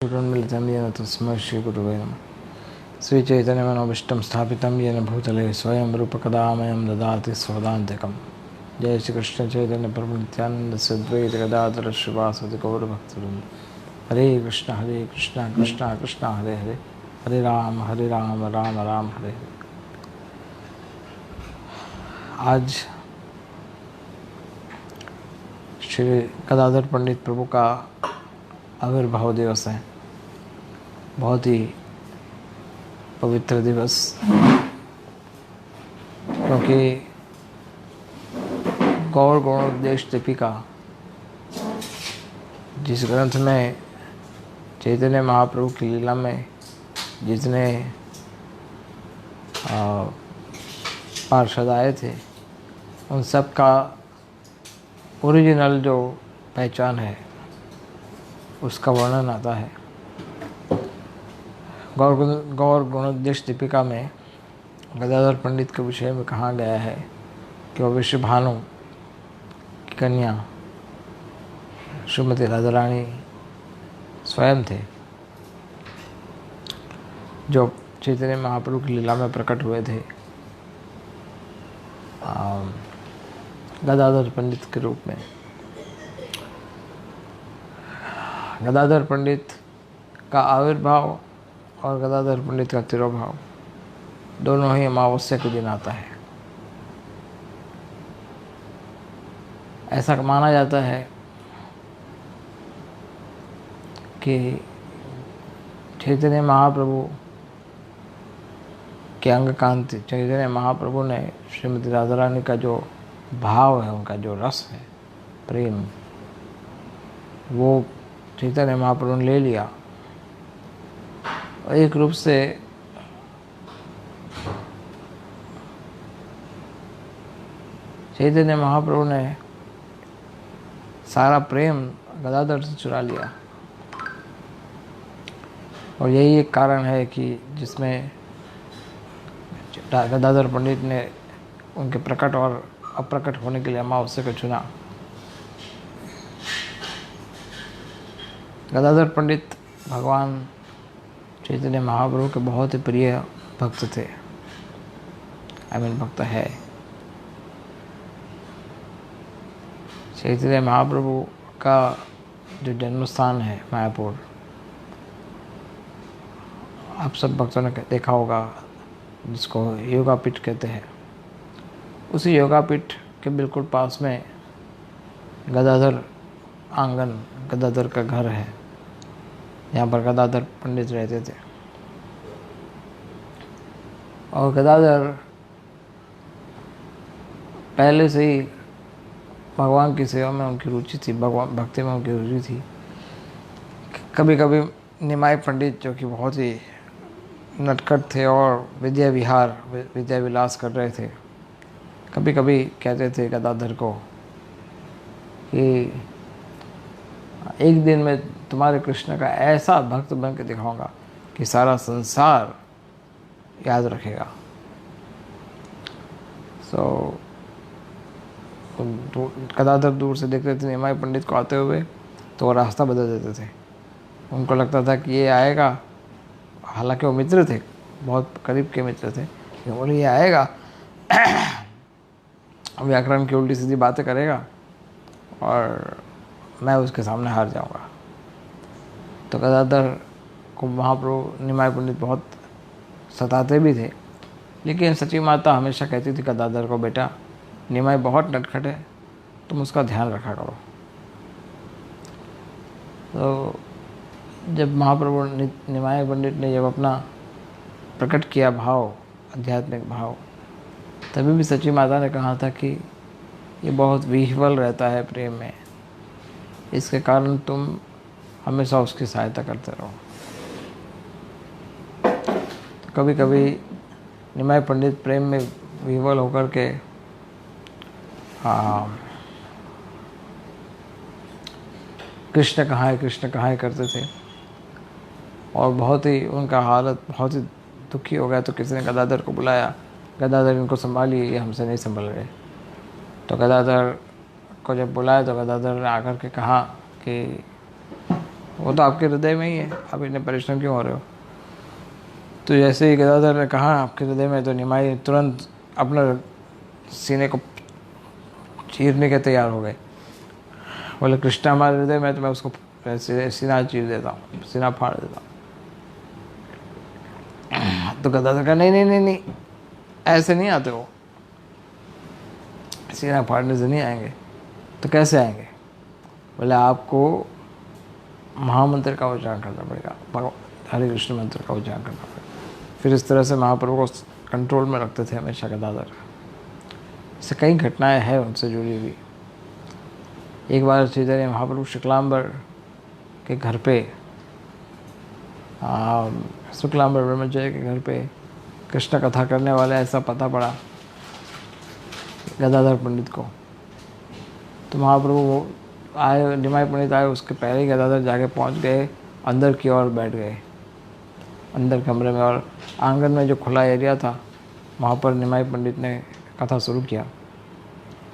मिलितं येन तस्मै श्रीगुरुवे नमः। श्रीचैतन्यमनोभीष्टं स्थापितं येन भूतले स्वयं रूपकदामयं ददाति स्वदान्तिकं। जय श्रीकृष्ण चैतन्य प्रभु नित्यानंद सद्वैत गदाधर श्रीवासदि गौरभक्तवृंद। हरे कृष्ण कृष्ण कृष्ण हरे हरे, हरे राम राम राम हरे हरे। आज श्री गदाधर पंडित प्रभु का आविर्भाव दिवस है। बहुत ही पवित्र दिवस, क्योंकि गौर गौणोपदेश दीपिका जिस ग्रंथ में चैतन्य महाप्रभु की लीला में जितने पार्षद आए थे, उन सब का ओरिजिनल जो पहचान है उसका वर्णन आता है। गौर गुणोपदेश दीपिका में गदाधर पंडित के विषय में कहा गया है कि वह विश्वभानु की कन्या श्रीमती राधा रानी स्वयं थे, जो चैतन्य महाप्रभु की लीला में प्रकट हुए थे गदाधर पंडित के रूप में। गदाधर पंडित का आविर्भाव और गदाधर पंडित का तिरोभाव दोनों ही अमावस्या के दिन आता है। ऐसा माना जाता है कि चैतन्य महाप्रभु के अंग कांति, चैतन्य महाप्रभु ने श्रीमती राधा रानी का जो भाव है, उनका जो रस है, प्रेम, वो चैतन्य महाप्रभु ने ले लिया। एक रूप से चैतन्य महाप्रभु ने सारा प्रेम गदाधर से चुरा लिया, और यही एक कारण है कि जिसमें गदाधर पंडित ने उनके प्रकट और अप्रकट होने के लिए अमावस्या को चुना। गदाधर पंडित भगवान चैतन्य महाप्रभु के बहुत ही प्रिय भक्त थे। भक्त है। चैतन्य महाप्रभु का जो जन्म स्थान है मायापुर, आप सब भक्तों ने देखा होगा, जिसको योगापीठ कहते हैं। उसी योगापीठ के बिल्कुल पास में गदाधर आंगन, गदाधर का घर है। यहाँ पर गदाधर पंडित रहते थे, और गदाधर पहले से ही भगवान की सेवा में उनकी रुचि थी, भगवान भक्ति में उनकी रुचि थी। कभी कभी निमाई पंडित, जो कि बहुत ही नटखट थे और विद्या विलास कर रहे थे, कभी कभी कहते थे गदाधर को कि एक दिन मैं तुम्हारे कृष्ण का ऐसा भक्त बन के दिखाऊंगा कि सारा संसार याद रखेगा। गदाधर दूर से देखते थे निमाई पंडित को आते हुए, तो वो रास्ता बदल देते थे। उनको लगता था कि ये आएगा, हालांकि वो मित्र थे, बहुत करीब के मित्र थे, कि बोले ये आएगा व्याकरण की उल्टी सीधी बातें करेगा और मैं उसके सामने हार जाऊंगा। तो गदाधर को महाप्रभु निमाई पंडित बहुत सताते भी थे, लेकिन सची माता हमेशा कहती थी गदाधर को, बेटा निमाई बहुत नटखट है, तुम उसका ध्यान रखा करो। तो जब महाप्रभु निमाई पंडित ने जब अपना प्रकट किया भाव, आध्यात्मिक भाव, तभी भी सची माता ने कहा था कि ये बहुत विह्वल रहता है प्रेम में, इसके कारण तुम हमेशा उसकी सहायता करते रहो। तो कभी कभी निमाई पंडित प्रेम में विह्वल होकर के कृष्ण कहाँ है करते थे, और बहुत ही उनका हालत बहुत ही दुखी हो गया। तो किसी ने गदाधर को बुलाया, गदाधर इनको संभालिए, ये हमसे नहीं संभल रहे। तो गदाधर को जब बुलाया तो गदाधर ने आकर के कहा कि वो तो आपके हृदय में ही है, आप इतने परेशान क्यों हो रहे हो। तो जैसे ही गदाधर ने कहा आपके हृदय में, तो निमाई तुरंत अपना सीने को चीरने के तैयार हो गए। बोले कृष्ण हमारे हृदय में, तो मैं उसको सीना चीर देता हूँ, सीना फाड़ देता हूँ। तो गदाधर कहा नहीं नहीं नहीं नहीं, ऐसे नहीं आते हो, सीना फाड़ने से नहीं आएंगे। तो कैसे आएंगे? बोले आपको महामंत्र का उच्चारण करना पड़ेगा, हरे कृष्ण मंत्र का उच्चारण करना पड़ेगा। फिर इस तरह से महाप्रभु को कंट्रोल में रखते थे हमेशा गदाधर। इससे कई घटनाएं हैं उनसे जुड़ी हुई। एक बार चैतन्य महाप्रभु शुक्लांबर के घर पे, शुक्लांबर ब्रह्मचारी के घर पे कृष्ण कथा करने वाले ऐसा पता पड़ा गदाधर पंडित को। तो महाप्रभु आए, निमाई पंडित आए, उसके पहले ही गदाधर जाके पहुंच गए, अंदर की ओर बैठ गए, अंदर कमरे में। और आंगन में जो खुला एरिया था वहाँ पर निमाई पंडित ने कथा शुरू किया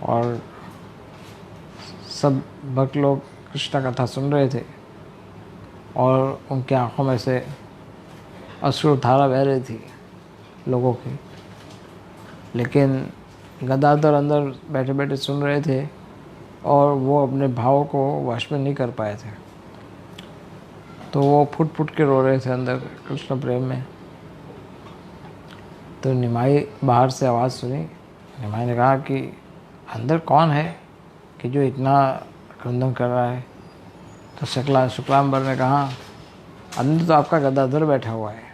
और सब भक्त लोग कृष्ण कथा सुन रहे थे और उनकी आंखों में से अश्रु धारा बह रही थी लोगों की। लेकिन गदाधर अंदर बैठे बैठे सुन रहे थे और वो अपने भाव को वश में नहीं कर पाए थे। तो वो फुट फुट के रो रहे थे अंदर कृष्ण प्रेम में। तो निमाई बाहर से आवाज़ सुनी। निमाई ने कहा कि अंदर कौन है कि जो इतना क्रंदन कर रहा है? तो शुक्लांबर ने कहा अंदर तो आपका गदाधर बैठा हुआ है।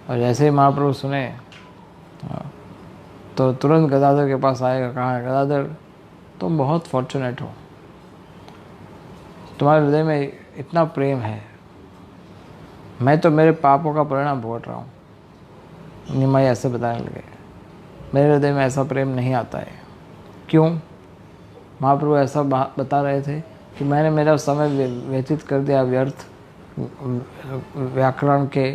और जैसे ही महाप्रभु सुने तो तुरंत गदाधर के पास आएगा, कहा गदाधर तुम बहुत फॉर्चुनेट हो, तुम्हारे हृदय में इतना प्रेम है, मैं तो मेरे पापों का परिणाम भुगत रहा हूँ। निमाई ऐसे बताने लगे, मेरे हृदय में ऐसा प्रेम नहीं आता है। क्यों? महाप्रभु ऐसा बता रहे थे कि मैंने मेरा समय व्यतीत कर दिया व्यर्थ व्याकरण के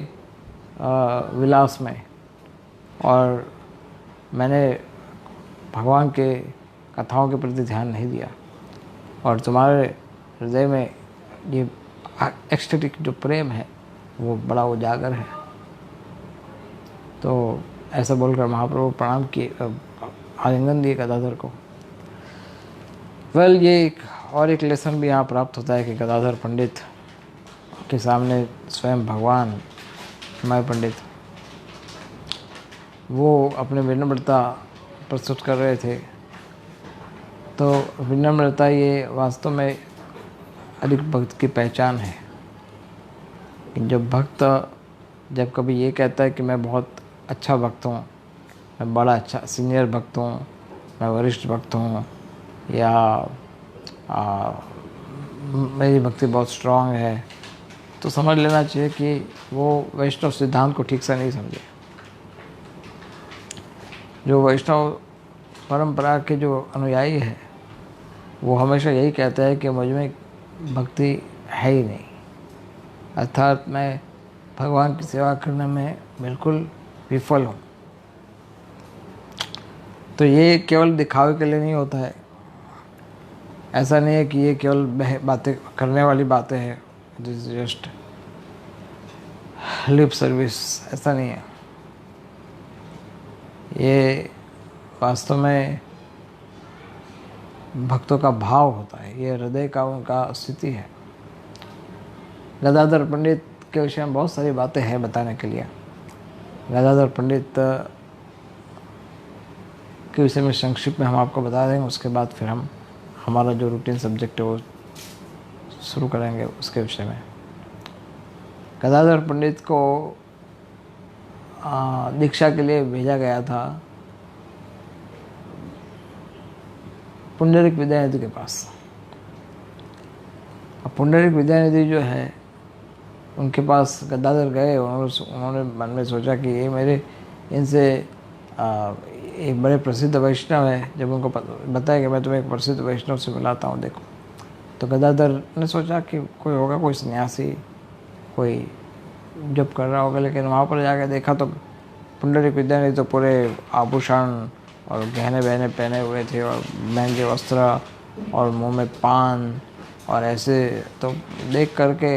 विलास में, और मैंने भगवान के कथाओं के प्रति ध्यान नहीं दिया, और तुम्हारे हृदय में ये एक्सटेटिक जो प्रेम है वो बड़ा उजागर है। तो ऐसा बोलकर महाप्रभु प्रणाम किए, आलिंगन दिए गदाधर को। ये एक लेसन भी यहाँ प्राप्त होता है कि गदाधर पंडित के सामने स्वयं भगवान निमाई पंडित वो अपने विनम्रता प्रस्तुत कर रहे थे। तो विनम्रता ये वास्तव में अधिक भक्त की पहचान है। जब भक्त जब कभी ये कहता है कि मैं बहुत अच्छा भक्त हूँ, मैं बड़ा अच्छा सीनियर भक्त हूँ, मैं वरिष्ठ भक्त हूँ, या मेरी भक्ति बहुत स्ट्रांग है, तो समझ लेना चाहिए कि वो वैष्णव सिद्धांत को ठीक से नहीं समझे। जो वैष्णव परंपरा के जो अनुयायी है वो हमेशा यही कहता है कि मुझ में भक्ति है ही नहीं, अर्थात मैं भगवान की सेवा करने में बिल्कुल विफल हूँ। तो ये केवल दिखावे के लिए नहीं होता है, ऐसा नहीं है कि ये केवल बातें करने वाली बातें हैं, जस्ट लिप सर्विस, ऐसा नहीं है। ये वास्तव में भक्तों का भाव होता है, ये हृदय का उनका स्थिति है। गदाधर पंडित के विषय में बहुत सारी बातें हैं बताने के लिए। गदाधर पंडित के विषय में संक्षिप्त में हम आपको बता देंगे, उसके बाद फिर हम हमारा जो रूटीन सब्जेक्ट है वो शुरू करेंगे उसके विषय में। गदाधर पंडित को दीक्षा के लिए भेजा गया था पुंडरीक विद्यानिधि के पास। अब पुंडरीक विद्यानिधि जो है उनके पास गदाधर गए, उन्होंने मन में सोचा कि ये मेरे इनसे एक बड़े प्रसिद्ध वैष्णव है। जब उनको बताया कि मैं तुम्हें एक प्रसिद्ध वैष्णव से मिलाता हूँ, देखो, तो गदाधर ने सोचा कि कोई होगा, कोई सन्यासी, कोई जप कर रहा होगा। लेकिन वहाँ पर जाकर देखा तो पुंडरीक विद्यानिधि तो पूरे आभूषण और गहने बहने पहने हुए थे और महंगे वस्त्र और मुंह में पान और ऐसे तो देख करके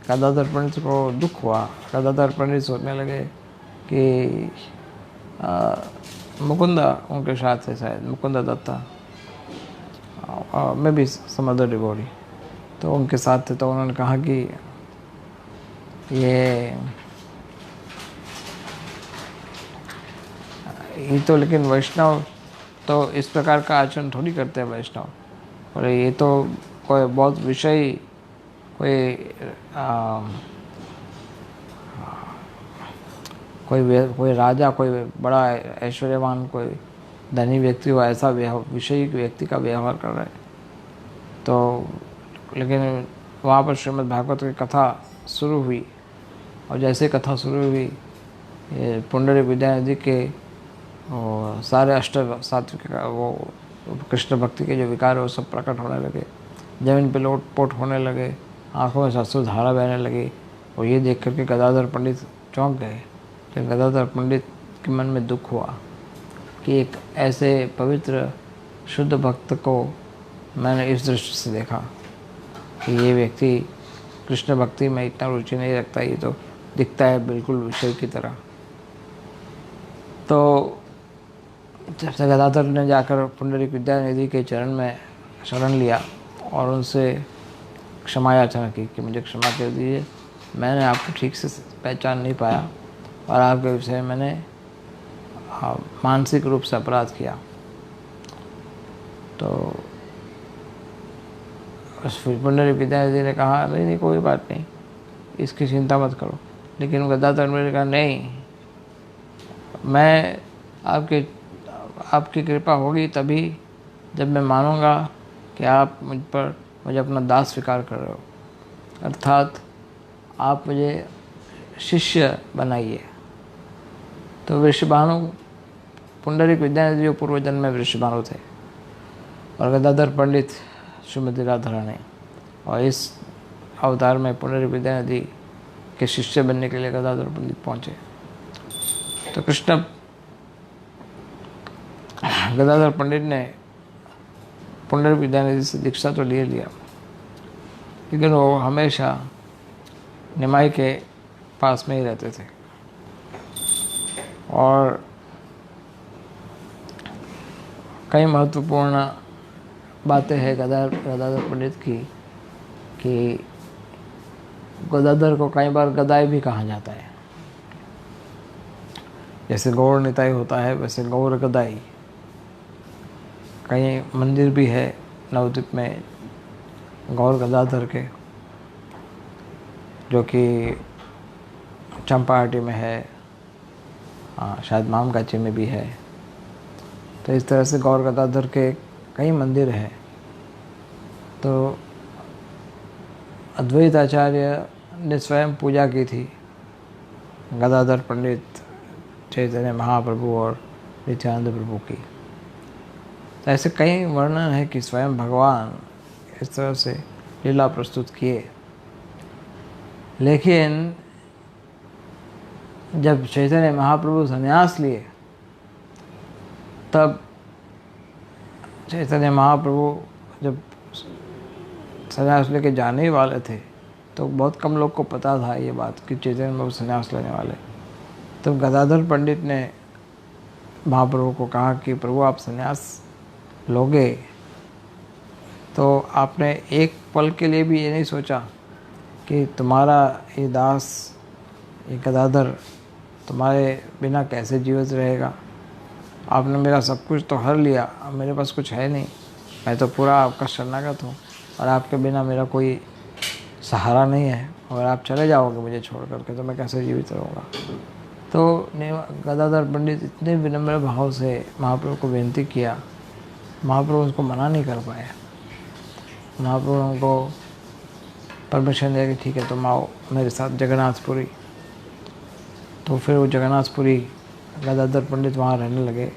गदाधर पंडित को दुख हुआ। गदाधर पंडित सोचने लगे कि मुकुंदा उनके साथ थे, शायद मुकुंदा दत्ता, मैं भी समझ डिवोटी, तो उनके साथ थे। तो उन्होंने कहा कि ये तो लेकिन वैष्णव तो इस प्रकार का आचरण थोड़ी करते हैं वैष्णव, और ये तो कोई बहुत विषय, कोई राजा, कोई बड़ा ऐश्वर्यवान, कोई धनी व्यक्ति हो, ऐसा विषयी व्यक्ति का व्यवहार कर रहे हैं। तो लेकिन वहाँ पर श्रीमद् भागवत की कथा शुरू हुई, और जैसे कथा शुरू हुई, ये पुंडरीक विद्यानिधि के सारे अष्ट सात्विक वो कृष्ण भक्ति के जो विकार है वो सब प्रकट होने लगे, जमीन पे लोटपोट होने लगे, आंखों में अश्रु धारा बहने लगी। और ये देख करके गदाधर पंडित चौंक गए। तो गदाधर पंडित के मन में दुख हुआ कि एक ऐसे पवित्र शुद्ध भक्त को मैंने इस दृष्टि से देखा कि ये व्यक्ति कृष्ण भक्ति में इतना रुचि नहीं रखता, ये तो दिखता है बिल्कुल विषय की तरह। तो जब से गदाधर ने जाकर पुंडरीक विद्यानिधि के चरण में शरण लिया और उनसे क्षमा याचना की कि मुझे क्षमा कर दीजिए, मैंने आपको ठीक से पहचान नहीं पाया और आपके विषय में मैंने मानसिक रूप से अपराध किया। तो पुंडरीक विद्यानिधि ने कहा नहीं कोई बात नहीं, इसकी चिंता मत करो। लेकिन गदाधर ने कहा नहीं, मैं आपकी कृपा होगी तभी जब मैं मानूंगा कि आप मुझे अपना दास स्वीकार कर रहे हो, अर्थात आप मुझे शिष्य बनाइए। तो वृषभानु, पुंडरीक विद्यानिधि जो पूर्व जन्म में वृषभानु थे, और गदाधर पंडित श्रीमती राधा रानी, और इस अवतार में पुंडरीक विद्यानिधि के शिष्य बनने के लिए गदाधर पंडित पहुँचे। तो गदाधर पंडित ने पुंडरीक विद्यानिधि से दीक्षा तो ले लिया, लेकिन वो हमेशा निमाई के पास में ही रहते थे। और कई महत्वपूर्ण बातें हैं गदाधर पंडित की कि गदाधर को कई बार गदाई भी कहा जाता है। जैसे गौर निताई होता है वैसे गौर गदाई। कई मंदिर भी है नवद्वीप में गौर गदाधर के, जो कि चंपाहाटी में है, शायद मामगाची में भी है। तो इस तरह से गौर गदाधर के कई मंदिर हैं। तो अद्वैत आचार्य ने स्वयं पूजा की थी गदाधर पंडित, चैतन्य महाप्रभु और नित्यानंद प्रभु की। तो ऐसे कई वर्णन है कि स्वयं भगवान इस तरह से लीला प्रस्तुत किए। लेकिन जब चैतन्य महाप्रभु संन्यास लिए, तब चैतन्य महाप्रभु जब संन्यास लेके जाने ही वाले थे, तो बहुत कम लोग को पता था ये बात कि चैतन्य महाप्रभु संन्यास लेने वाले। तो गदाधर पंडित ने महाप्रभु को कहा कि प्रभु आप संन्यास लोगे तो आपने एक पल के लिए भी ये नहीं सोचा कि तुम्हारा ये दास, ये गदाधर तुम्हारे बिना कैसे जीवित रहेगा। आपने मेरा सब कुछ तो हर लिया, अब मेरे पास कुछ है नहीं, मैं तो पूरा आपका शरणागत हूँ और आपके बिना मेरा कोई सहारा नहीं है, और आप चले जाओगे मुझे छोड़ करके तो मैं कैसे जीवित रहूँगा। तो गदाधर पंडित इतने विनम्र भाव से महाप्रभु को विनती किया, महाप्रभु उसको मना नहीं कर पाए। महाप्रभु उनको परमिशन दिया कि ठीक है तुम आओ मेरे साथ जगन्नाथपुरी। तो फिर वो जगन्नाथपुरी गदाधर पंडित वहाँ रहने लगे।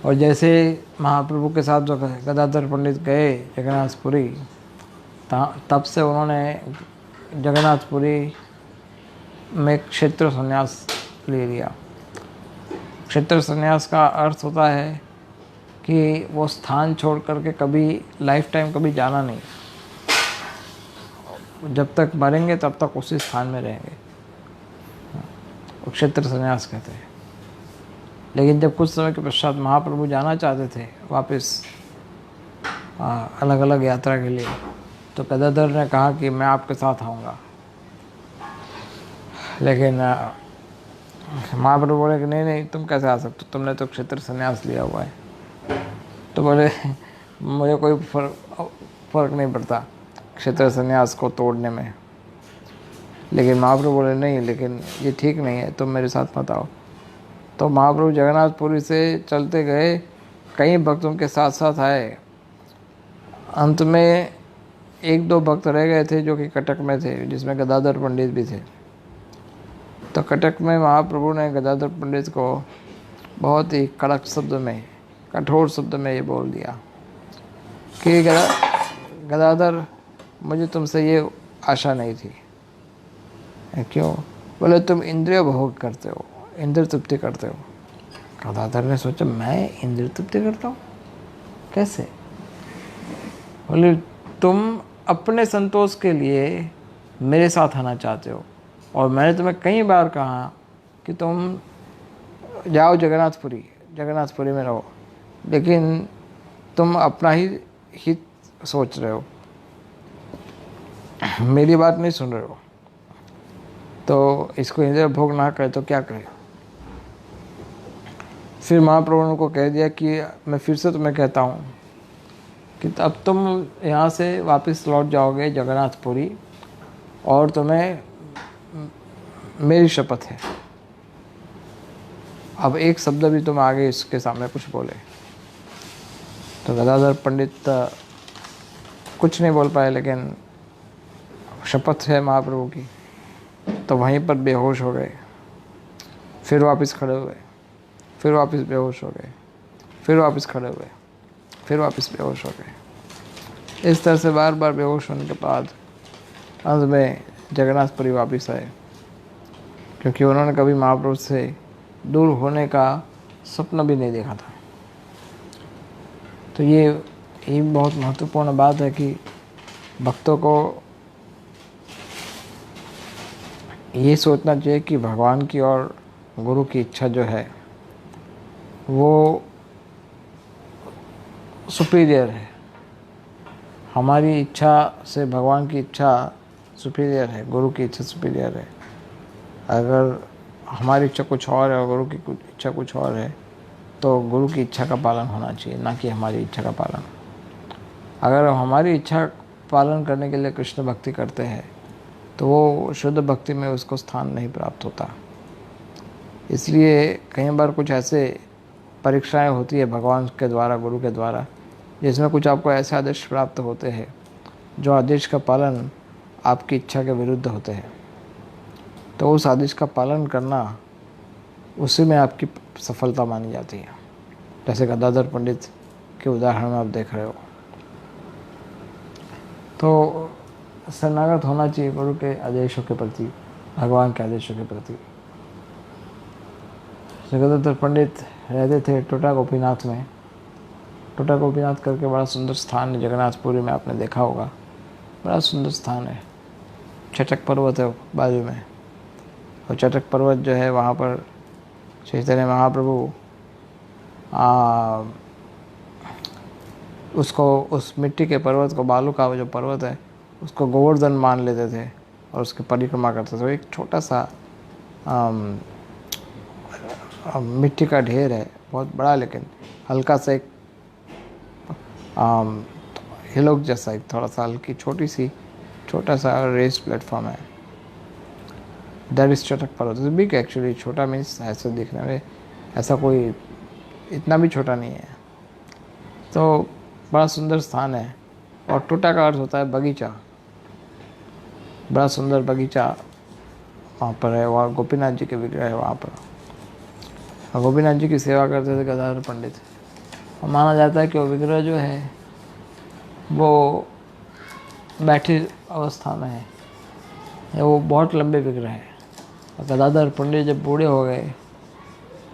और जैसे महाप्रभु के साथ जो गदाधर पंडित गए जगन्नाथपुरी, तब से उन्होंने जगन्नाथपुरी में क्षेत्र संन्यास ले लिया। क्षेत्र संन्यास का अर्थ होता है कि वो स्थान छोड़ करके कभी लाइफ टाइम कभी जाना नहीं। जब तक मरेंगे तब तक उसी स्थान में रहेंगे। वो क्षेत्र संन्यास कहते हैं। लेकिन जब कुछ समय के पश्चात महाप्रभु जाना चाहते थे वापस अलग अलग यात्रा के लिए, तो गदाधर ने कहा कि मैं आपके साथ आऊँगा। लेकिन महाप्रभु बोले कि नहीं नहीं, तुम कैसे आ सकते हो, तुमने तो क्षेत्र संन्यास लिया हुआ है। तो बोले मुझे कोई फर्क नहीं पड़ता क्षेत्र संन्यास को तोड़ने में। लेकिन महाप्रभु बोले नहीं, लेकिन ये ठीक नहीं है, तुम मेरे साथ मत आओ। तो महाप्रभु जगन्नाथपुरी से चलते गए, कई भक्तों के साथ साथ आए। अंत में एक दो भक्त रह गए थे जो कि कटक में थे, जिसमें गदाधर पंडित भी थे। तो कटक में महाप्रभु ने गदाधर पंडित को बहुत ही कड़क शब्द में, कठोर शब्द में ये बोल दिया कि गदाधर, मुझे तुमसे ये आशा नहीं थी। क्यों? बोले तुम इंद्रिय भोग करते हो, इंद्रिय तृप्ति करते हो। गदाधर ने सोचा मैं इंद्रिय तृप्ति करता हूँ, कैसे? बोले तुम अपने संतोष के लिए मेरे साथ आना चाहते हो, और मैंने तुम्हें कई बार कहा कि तुम जाओ जगन्नाथपुरी में रहो, लेकिन तुम अपना ही हित सोच रहे हो, मेरी बात नहीं सुन रहे हो। तो इसको इंद्रिय भोग ना करे तो क्या करे? फिर महाप्रभु ने को कह दिया कि मैं फिर से तुम्हें कहता हूँ कि अब तुम यहाँ से वापस लौट जाओगे जगन्नाथपुरी, और तुम्हें मेरी शपथ है। अब एक शब्द भी तुम आगे इसके सामने कुछ बोले। तो गदाधर पंडित कुछ नहीं बोल पाए, लेकिन शपथ है महाप्रभु की, तो वहीं पर बेहोश हो गए। फिर वापस खड़े हुए, फिर वापस बेहोश हो गए, फिर वापस खड़े हुए, फिर वापस बेहोश हो गए। इस तरह से बार बार बेहोश होने के बाद अंत में जगन्नाथपुरी वापस आए, क्योंकि उन्होंने कभी महाप्रभु से दूर होने का सपना भी नहीं देखा था। तो ये बहुत महत्वपूर्ण बात है कि भक्तों को ये सोचना चाहिए कि भगवान की और गुरु की इच्छा जो है वो सुपीरियर है। हमारी इच्छा से भगवान की इच्छा सुपीरियर है, गुरु की इच्छा सुपीरियर है। अगर हमारी इच्छा कुछ और है और गुरु की इच्छा कुछ और है, तो गुरु की इच्छा का पालन होना चाहिए, ना कि हमारी इच्छा का पालन। अगर हम हमारी इच्छा पालन करने के लिए कृष्ण भक्ति करते हैं, तो वो शुद्ध भक्ति में उसको स्थान नहीं प्राप्त होता। इसलिए कई बार कुछ ऐसे परीक्षाएं होती है भगवान के द्वारा, गुरु के द्वारा, जिसमें कुछ आपको ऐसे आदेश प्राप्त होते हैं जो आदेश का पालन आपकी इच्छा के विरुद्ध होते हैं। तो उस आदेश का पालन करना, उसी में आपकी सफलता मानी जाती है। जैसे गदाधर पंडित के उदाहरण में आप देख रहे हो। तो शरणागत होना चाहिए गुरु के आदेशों के प्रति, भगवान के आदेशों के प्रति। गदाधर पंडित रहते थे टोटा गोपीनाथ में। टोटा गोपीनाथ करके बड़ा सुंदर स्थान है जगन्नाथपुरी में, आपने देखा होगा, बड़ा सुंदर स्थान है। चटक पर्वत है बाजू में, और चटक पर्वत जो है वहाँ पर चैतन्य महाप्रभु उसको, उस मिट्टी के पर्वत को, बालू का जो पर्वत है उसको गोवर्धन मान लेते थे और उसकी परिक्रमा करते थे। एक छोटा सा मिट्टी का ढेर है, बहुत बड़ा, लेकिन हल्का सा एक हिलोक जैसा, एक थोड़ा सा हल्की छोटा सा रेस प्लेटफॉर्म है। दैट इज चटक पर्वत। बिग एक्चुअली, छोटा मीन्स ऐसे दिखने में ऐसा कोई इतना भी छोटा नहीं है। तो बड़ा सुंदर स्थान है। और टोटा का अर्थ होता है बगीचा, बड़ा सुंदर बगीचा वहाँ पर है। वहाँ गोपीनाथ जी के विग्रह है वहाँ पर, और गोपीनाथ जी की सेवा करते थे गदाधर पंडित। और माना जाता है कि वो विग्रह जो है वो बैठी अवस्था में है, वो बहुत लंबे विग्रह है। और गदाधर पंडित जब बूढ़े हो गए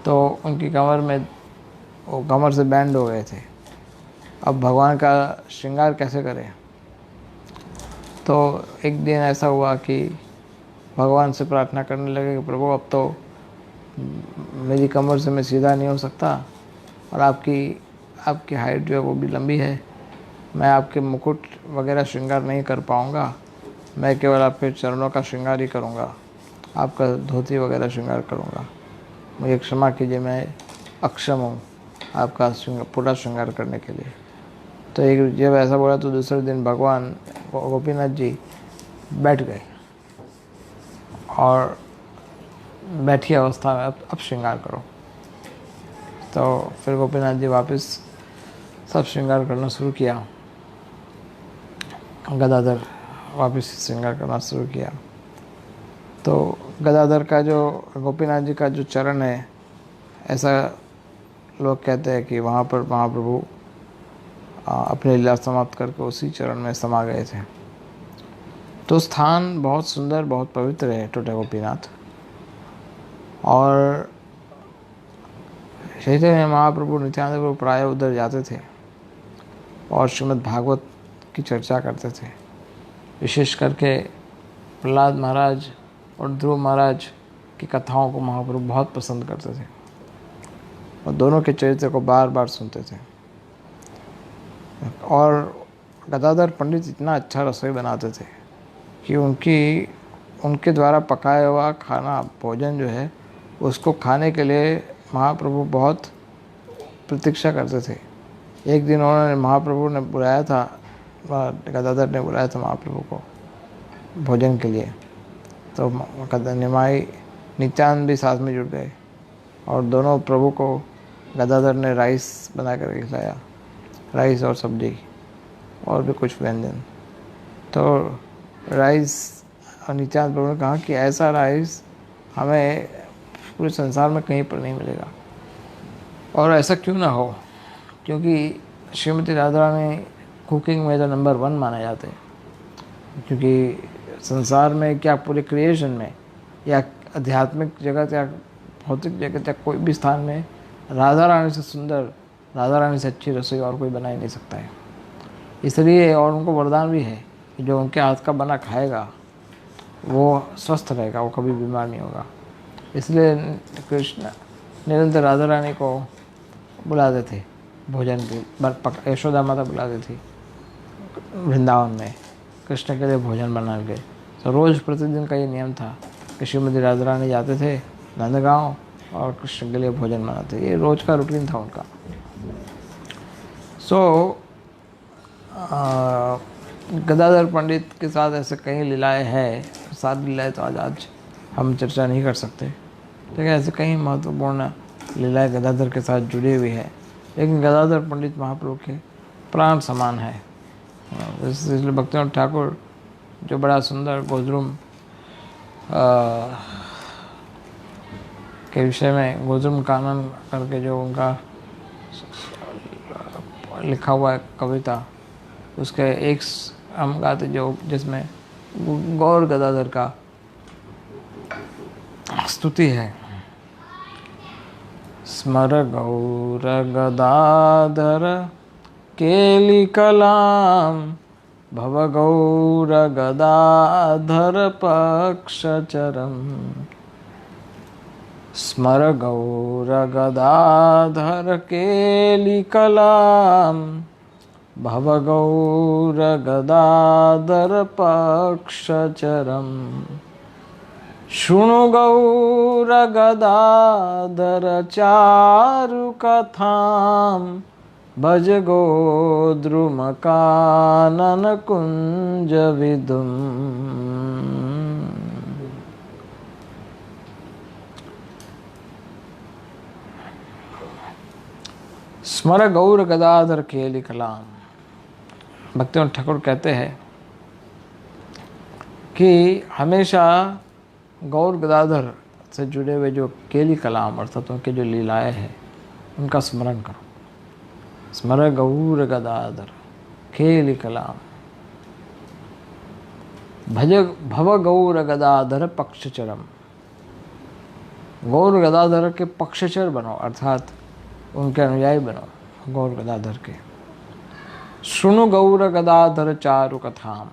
तो उनकी कमर में, वो कमर से बैंड हो गए थे। अब भगवान का श्रृंगार कैसे करें? तो एक दिन ऐसा हुआ कि भगवान से प्रार्थना करने लगे कि प्रभु अब तो मेरी कमर से मैं सीधा नहीं हो सकता और आपकी हाइट जो है वो भी लंबी है, मैं आपके मुकुट वगैरह श्रृंगार नहीं कर पाऊँगा, मैं केवल आपके चरणों का श्रृंगार ही करूँगा, आपका धोती वगैरह श्रृंगार करूँगा, मुझे क्षमा कीजिए, मैं अक्षम हूँ आपका पूरा श्रृंगार करने के लिए। तो एक जब ऐसा बोला तो दूसरे दिन भगवान गोपीनाथ जी बैठ गए और बैठी अवस्था में अब श्रृंगार करो। तो फिर गोपीनाथ जी वापस सब श्रृंगार करना शुरू किया, गदाधर वापस श्रृंगार करना शुरू किया। तो गदाधर का जो गोपीनाथ जी का जो चरण है, ऐसा लोग कहते हैं कि वहाँ पर महाप्रभु अपनी लीला समाप्त करके उसी चरण में समा गए थे। तो स्थान बहुत सुंदर, बहुत पवित्र है टोटा गोपीनाथ। और चैतन्य महाप्रभु नित्यानंद प्रभु प्राय उधर जाते थे और श्रीमद् भागवत की चर्चा करते थे। विशेष करके प्रहलाद महाराज और ध्रुव महाराज की कथाओं को महाप्रभु बहुत पसंद करते थे और दोनों के चरित्र को बार बार सुनते थे। और गदाधर पंडित इतना अच्छा रसोई बनाते थे कि उनके द्वारा पकाया हुआ खाना, भोजन जो है, उसको खाने के लिए महाप्रभु बहुत प्रतीक्षा करते थे। एक दिन उन्होंने महाप्रभु ने बुलाया था, गदाधर ने बुलाया था महाप्रभु को भोजन के लिए। तो निमाई नित्यानंद भी साथ में जुड़ गए और दोनों प्रभु को गदाधर ने राइस बना कर खिलाया, राइस और सब्जी और भी कुछ व्यंजन। तो राइस और नित्यानंद प्रभु ने कहा कि ऐसा राइस हमें पूरे संसार में कहीं पर नहीं मिलेगा। और ऐसा क्यों ना हो, क्योंकि श्रीमती राधा रानी कुकिंग में तो नंबर 1 माने जाते हैं। क्योंकि संसार में क्या, पूरे क्रिएशन में या आध्यात्मिक जगत या भौतिक जगत या कोई भी स्थान में राधा रानी से सुंदर, राधा रानी से अच्छी रसोई और कोई बना ही नहीं सकता है। इसलिए और उनको वरदान भी है कि जो उनके हाथ का बना खाएगा वो स्वस्थ रहेगा, वो कभी बीमार नहीं होगा। इसलिए कृष्ण निरंतर राधा रानी को बुलाते थे भोजन के। यशोदा माता बुलाती थी वृंदावन में कृष्ण के लिए भोजन बना के। तो रोज़ प्रतिदिन का ये नियम था कि श्रीमती राधा रानी जाते थे नंदगांव और कृष्ण के लिए भोजन बनाते। ये रोज़ का रूटीन था उनका। गदाधर पंडित के साथ ऐसे कई लीलाएं हैं, सारी लीलाएं तो आज हम चर्चा नहीं कर सकते, लेकिन ऐसे कई महत्वपूर्ण लीलाएं गदाधर के साथ जुड़ी हुई है। लेकिन गदाधर पंडित महाप्रभु के प्राण समान है। इसलिए भक्तिनाथ ठाकुर जो बड़ा सुंदर गोजरूम के विषय में गोजरूम कानन करके जो उनका लिखा हुआ है कविता, उसके एक हम गाते जो जिसमें गौर गदाधर का स्तुति है। स्मर गौर गदाधर केली कलाम, भव गौर गदाधर पक्षचरम। स्मर गौर गदाधर केली कलाम, भव गौर गदाधर पक्षचरम। शृणु गौर गदाधर चारु कथाम, भज गोद्रुम कानन कुंज विदुम। स्मर गौर गदाधर केली कलाम। भक्तिनाथ ठाकुर कहते हैं कि हमेशा गौर गदाधर से जुड़े हुए जो केली कलाम अर्थात उनके जो लीलाएं हैं उनका स्मरण करो। स्मर गौर गदाधर केली कलाम, भज भव गौर गदाधर पक्षचरम। गौर गदाधर के पक्षचर बनो अर्थात उनके अनुयायी बनो गौर गदाधर के। सुनु गौर गदाधर चारु कथाम,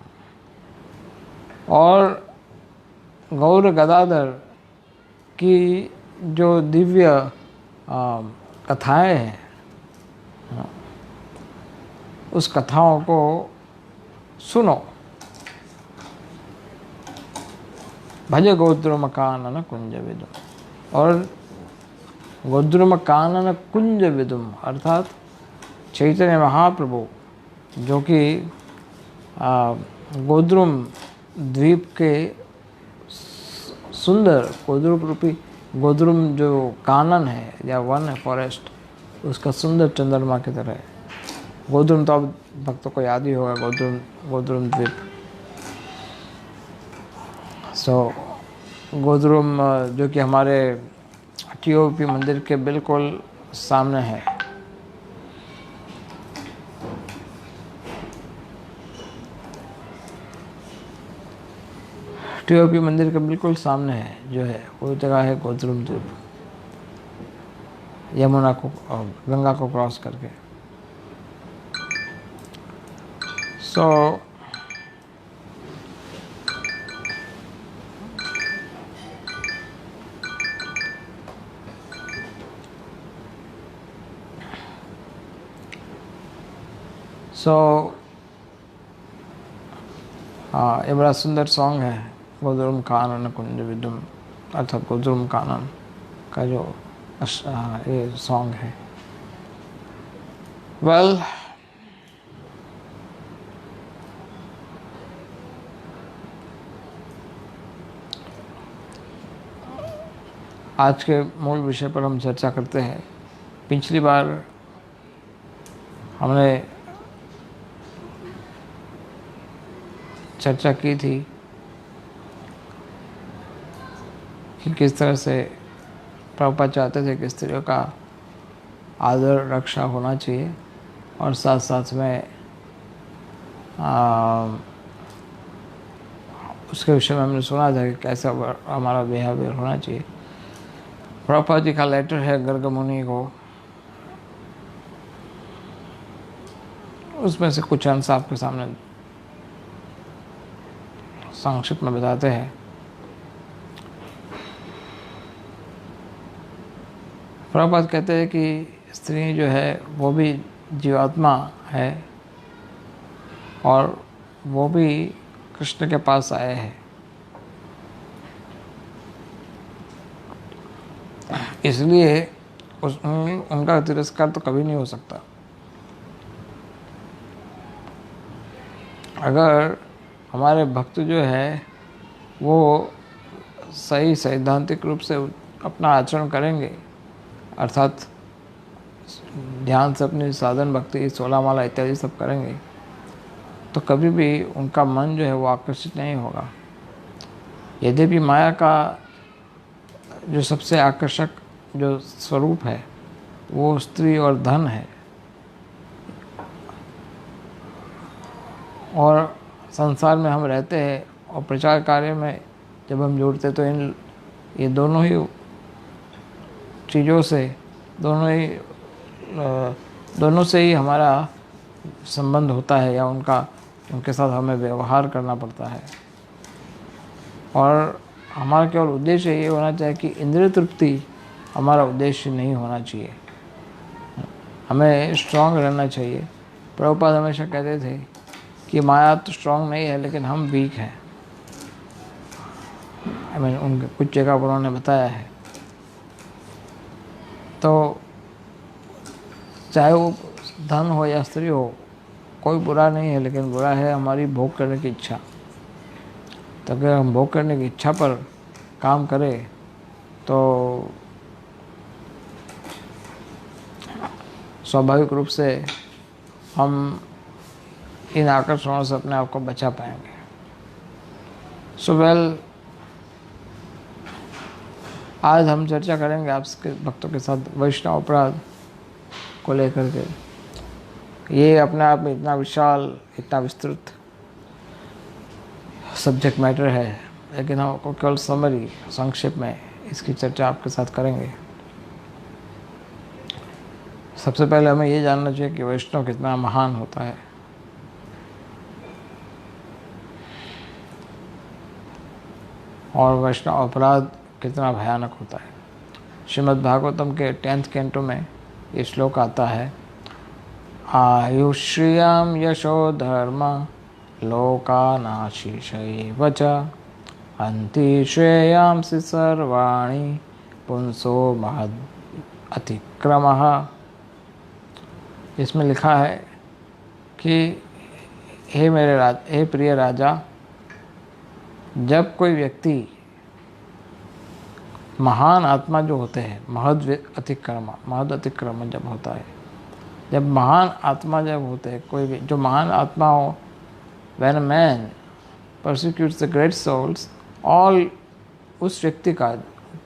और गौर गदाधर की जो दिव्य कथाएं हैं, उस कथाओं को सुनो। भज गोद्रुम कानन कुंज विदुम। और गोद्रुम कानन कुंज विदुम अर्थात चैतन्य महाप्रभु जो कि गोद्रुम द्वीप के सुंदर गोद्रुम रूपी, गोद्रुम जो कानन है या वन है, फॉरेस्ट, उसका सुंदर चंद्रमा की तरह है। गोद्रुम तो अब भक्तों को याद ही होगा, गोद्रुम द्वीप। गोद्रुम जो कि हमारे टीओपी मंदिर के बिल्कुल सामने है। टीओपी मंदिर के बिल्कुल सामने है जो है वो जगह है गोद्रुम द्वीप, यमुना को, गंगा को क्रॉस करके। हाँ, ये बड़ा सुंदर सॉन्ग है, गोद्रुम कानन कुंज विदुम, अर्थात गोद्रुम कानन का जो ये सॉन्ग है। वेल, आज के मूल विषय पर हम चर्चा करते हैं। पिछली बार हमने चर्चा की थी कि किस तरह से प्रभुपाद चाहते थे कि स्त्रियों का आदर रक्षा होना चाहिए, और साथ साथ में उसके विषय में हमने सुना था कि कैसा हमारा बिहेवियर होना चाहिए। प्रभुपाद जी का लेटर है गर्ग मुनि को, उसमें से कुछ अंश आपके सामने संक्षिप्त में बताते हैं। प्रभुपाद कहते हैं कि स्त्री जो है वो भी जीवात्मा है और वो भी कृष्ण के पास आए हैं, इसलिए उनका तिरस्कार तो कभी नहीं हो सकता। अगर हमारे भक्त जो है वो सही सैद्धांतिक रूप से अपना आचरण करेंगे, अर्थात ध्यान से अपनी साधन भक्ति 16 माला इत्यादि सब करेंगे, तो कभी भी उनका मन जो है वो आकर्षित नहीं होगा। यद्यपि माया का जो सबसे आकर्षक जो स्वरूप है वो स्त्री और धन है, और संसार में हम रहते हैं और प्रचार कार्य में जब हम जुड़ते तो ये दोनों ही चीज़ों से, दोनों से ही हमारा संबंध होता है, या उनके साथ हमें व्यवहार करना पड़ता है। और हमारा केवल उद्देश्य ये होना चाहिए कि इंद्रिय तृप्ति हमारा उद्देश्य नहीं होना चाहिए, हमें स्ट्रांग रहना चाहिए। प्रभुपाद हमेशा कहते थे कि माया तो स्ट्रांग नहीं है लेकिन हम वीक हैं। उनके कुछ जगह पर उन्होंने बताया है। तो चाहे वो धन हो या स्त्री हो, कोई बुरा नहीं है, लेकिन बुरा है हमारी भोग करने की इच्छा। तो अगर हम भोग करने की इच्छा पर काम करें तो स्वाभाविक रूप से हम इन आकर्षणों से अपने आप को बचा पाएंगे। वेल, आज हम चर्चा करेंगे आपके भक्तों के साथ वैष्णव अपराध को लेकर के। ये अपने आप में इतना विशाल, इतना विस्तृत सब्जेक्ट मैटर है, लेकिन हम आपको केवल समरी, संक्षेप में इसकी चर्चा आपके साथ करेंगे। सबसे पहले हमें ये जानना चाहिए कि वैष्णव कितना महान होता है। और वैष्णव अपराध कितना भयानक होता है। श्रीमद् भागवतम के 10th कैंटो में ये श्लोक आता है, आयुश्रियाम यशो धर्म लोकानाशीषैव च अन्ति श्रेयांसि सर्वाणि पुंसो महद् अतिक्रमः। इसमें लिखा है कि हे प्रिय राजा, जब कोई व्यक्ति महान आत्मा जो होते हैं, महद अतिक्रम जब होता है, जब महान आत्मा जब होते हैं, कोई भी जो महान आत्मा हो, when a man persecutes the great souls, all उस व्यक्ति का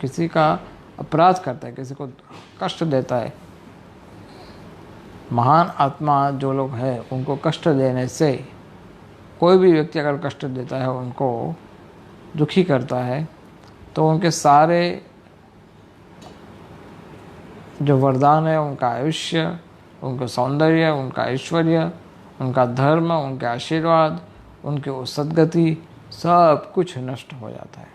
किसी का अपराध करता है, किसी को कष्ट देता है, महान आत्मा जो लोग हैं उनको कष्ट देने से, कोई भी व्यक्ति अगर कष्ट देता है, उनको दुखी करता है, तो उनके सारे जो वरदान है, उनका आयुष्य, उनका सौंदर्य, उनका ऐश्वर्य, उनका धर्म, उनके आशीर्वाद, उनके सद्गति, सब कुछ नष्ट हो जाता है।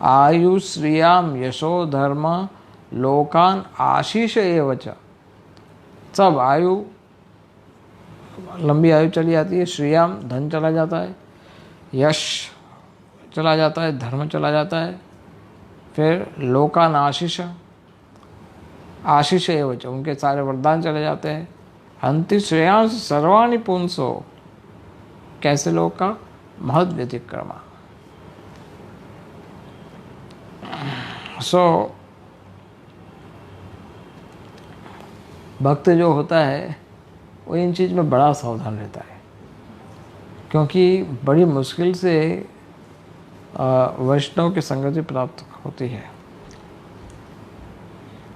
आयु श्रियाम यशो धर्म लोकान आशीष एव च। सब आयु, लंबी आयु चली जाती है, श्रियाम धन चला जाता है, यश चला जाता है, धर्म चला जाता है, फिर लोकान आशीष एव च, उनके सारे वरदान चले जाते हैं। हंति श्रेयांस सर्वाणि पुंसो, कैसे लोग का महद व्यतिक्रमा। सो भक्त जो होता है वो इन चीज़ में बड़ा सावधान रहता है, क्योंकि बड़ी मुश्किल से वैष्णव की संगति प्राप्त होती है।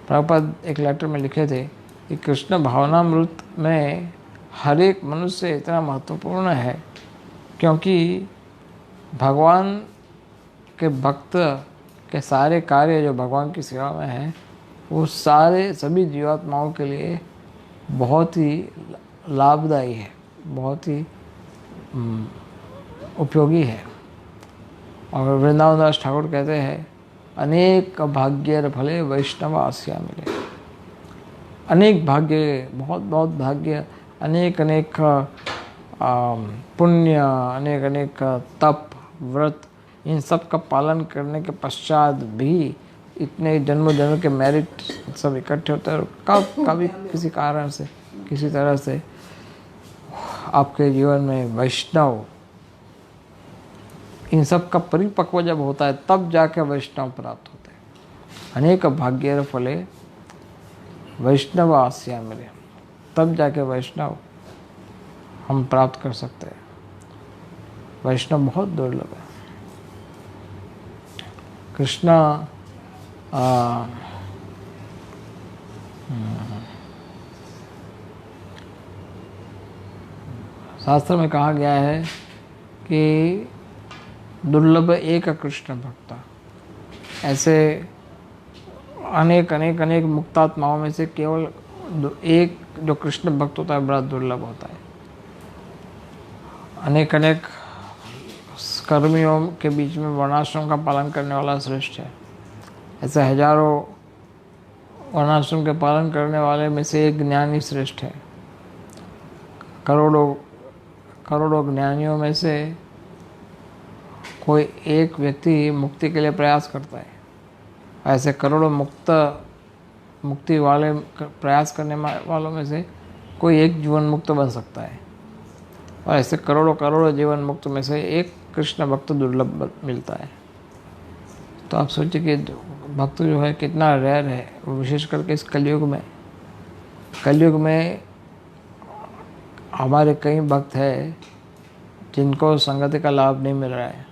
प्रभुपाद एक लेटर में लिखे थे कि कृष्ण भावनामृत में हर एक मनुष्य इतना महत्वपूर्ण है, क्योंकि भगवान के भक्त के सारे कार्य जो भगवान की सेवा में हैं, वो सारे सभी जीवात्माओं के लिए बहुत ही लाभदायी है, बहुत ही उपयोगी है। और वृंदावन दास ठाकुर कहते हैं, अनेक भाग्य फले वैष्णव आस्या मिले। अनेक भाग्य, बहुत बहुत भाग्य, अनेक अनेक पुण्य, अनेक अनेक तप व्रत, इन सब का पालन करने के पश्चात भी इतने जन्म जन्म के मेरिट सब इकट्ठे होते हैं, और कभी किसी कारण से, किसी तरह से आपके जीवन में वैष्णव इन सब का परिपक्व जब होता है, तब जाके वैष्णव प्राप्त होते हैं। अनेक भाग्य फले वैष्णव आस्या मिले, तब जाके वैष्णव हम प्राप्त कर सकते हैं। वैष्णव बहुत दुर्लभ है। कृष्णा शास्त्र में कहा गया है कि दुर्लभ एक कृष्ण भक्ता। ऐसे अनेक अनेक अनेक मुक्तात्माओं में से केवल एक जो कृष्ण भक्त होता है बड़ा दुर्लभ होता है। अनेक अनेक कर्मियों के बीच में वर्णाश्रम का पालन करने वाला श्रेष्ठ है। ऐसे हजारों वर्णाश्रम के पालन करने वाले में से एक ज्ञानी श्रेष्ठ है। करोड़ों ज्ञानियों में से कोई एक व्यक्ति मुक्ति के लिए प्रयास करता है। ऐसे करोड़ों मुक्ति वाले प्रयास करने वालों में से कोई एक जीवन मुक्त बन सकता है, और ऐसे करोड़ों जीवन मुक्त में से एक कृष्ण भक्त दुर्लभ मिलता है। तो आप सोचिए कि भक्त जो है कितना रेयर है, विशेष करके इस कलयुग में हमारे कई भक्त हैं जिनको संगति का लाभ नहीं मिल रहा है।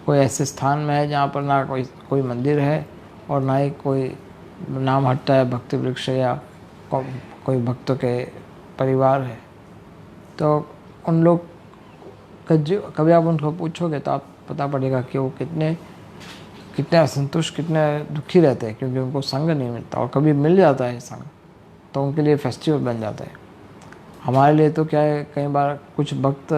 कोई ऐसे स्थान में है जहाँ पर ना कोई मंदिर है और ना ही कोई नाम हटता है भक्ति वृक्ष या कोई भक्तों के परिवार है। तो उन लोग कभी आप उनको पूछोगे तो आप पता पड़ेगा कि वो कितने असंतुष्ट, कितने दुखी रहते हैं, क्योंकि उनको संग नहीं मिलता। और कभी मिल जाता है संग तो उनके लिए फेस्टिवल बन जाता है। हमारे लिए तो क्या है, कई बार कुछ भक्त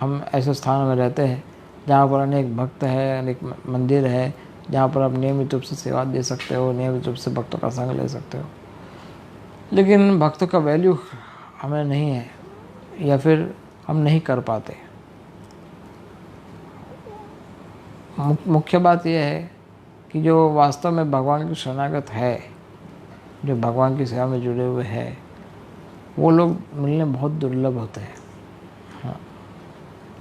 हम ऐसे स्थान में रहते हैं जहाँ पर अनेक भक्त है, अनेक मंदिर है, जहाँ पर आप नियमित रूप से सेवा दे सकते हो, नियमित रूप से भक्तों का संग ले सकते हो। लेकिन भक्तों का वैल्यू हमें नहीं है, या फिर हम नहीं कर पाते। मुख्य बात यह है कि जो वास्तव में भगवान की शरणागत है, जो भगवान की सेवा में जुड़े हुए हैं, वो लोग मिलने बहुत दुर्लभ होते हैं। हाँ,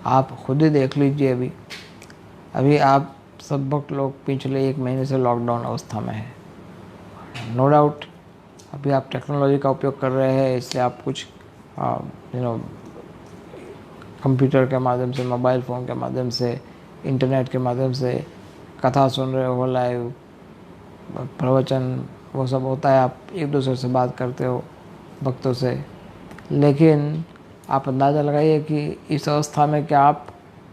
आप खुद ही देख लीजिए, अभी आप सब भक्त लोग पिछले 1 महीने से लॉकडाउन अवस्था में है। नो डाउट अभी आप टेक्नोलॉजी का उपयोग कर रहे हैं, इसलिए आप कुछ कंप्यूटर के माध्यम से, मोबाइल फ़ोन के माध्यम से, इंटरनेट के माध्यम से कथा सुन रहे हो, लाइव प्रवचन वो सब होता है, आप एक दूसरे से बात करते हो भक्तों से। लेकिन आप अंदाज़ा लगाइए कि इस अवस्था में क्या आप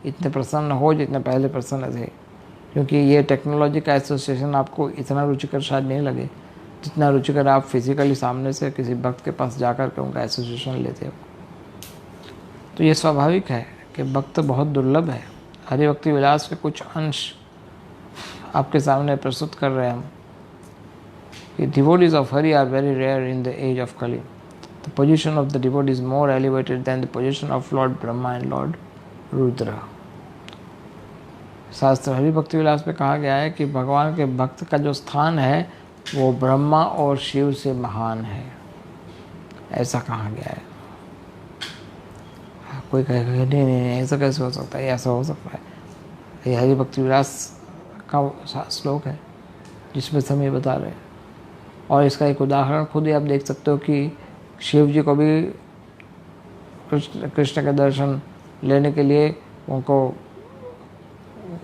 इतने प्रसन्न हो जितने पहले प्रसन्न थे, क्योंकि ये टेक्नोलॉजी का एसोसिएशन आपको इतना रुचिकर शायद नहीं लगे जितना रुचिकर आप फिज़िकली सामने से किसी भक्त के पास जाकर के उनका एसोसिएशन लेते हो। तो ये स्वाभाविक है कि भक्त बहुत दुर्लभ है। हरिभक्ति विलास के कुछ अंश आपके सामने प्रस्तुत कर रहे हैं हम कि devotees of Hari are very rare in the age of Kali. The position of the devotee is more elevated than the position of Lord Brahma and Lord Rudra. शास्त्र हरिभक्ति विलास में कहा गया है कि भगवान के भक्त का जो स्थान है वो ब्रह्मा और शिव से महान है, ऐसा कहा गया है। कोई कहेगा नहीं ऐसा कैसे हो सकता है, ऐसा हो सकता है। ये हरिभक्ति विलास का श्लोक है जिसमें से हम ये बता रहे हैं। और इसका एक उदाहरण खुद ही आप देख सकते हो कि शिव जी को भी कृष्ण के दर्शन लेने के लिए उनको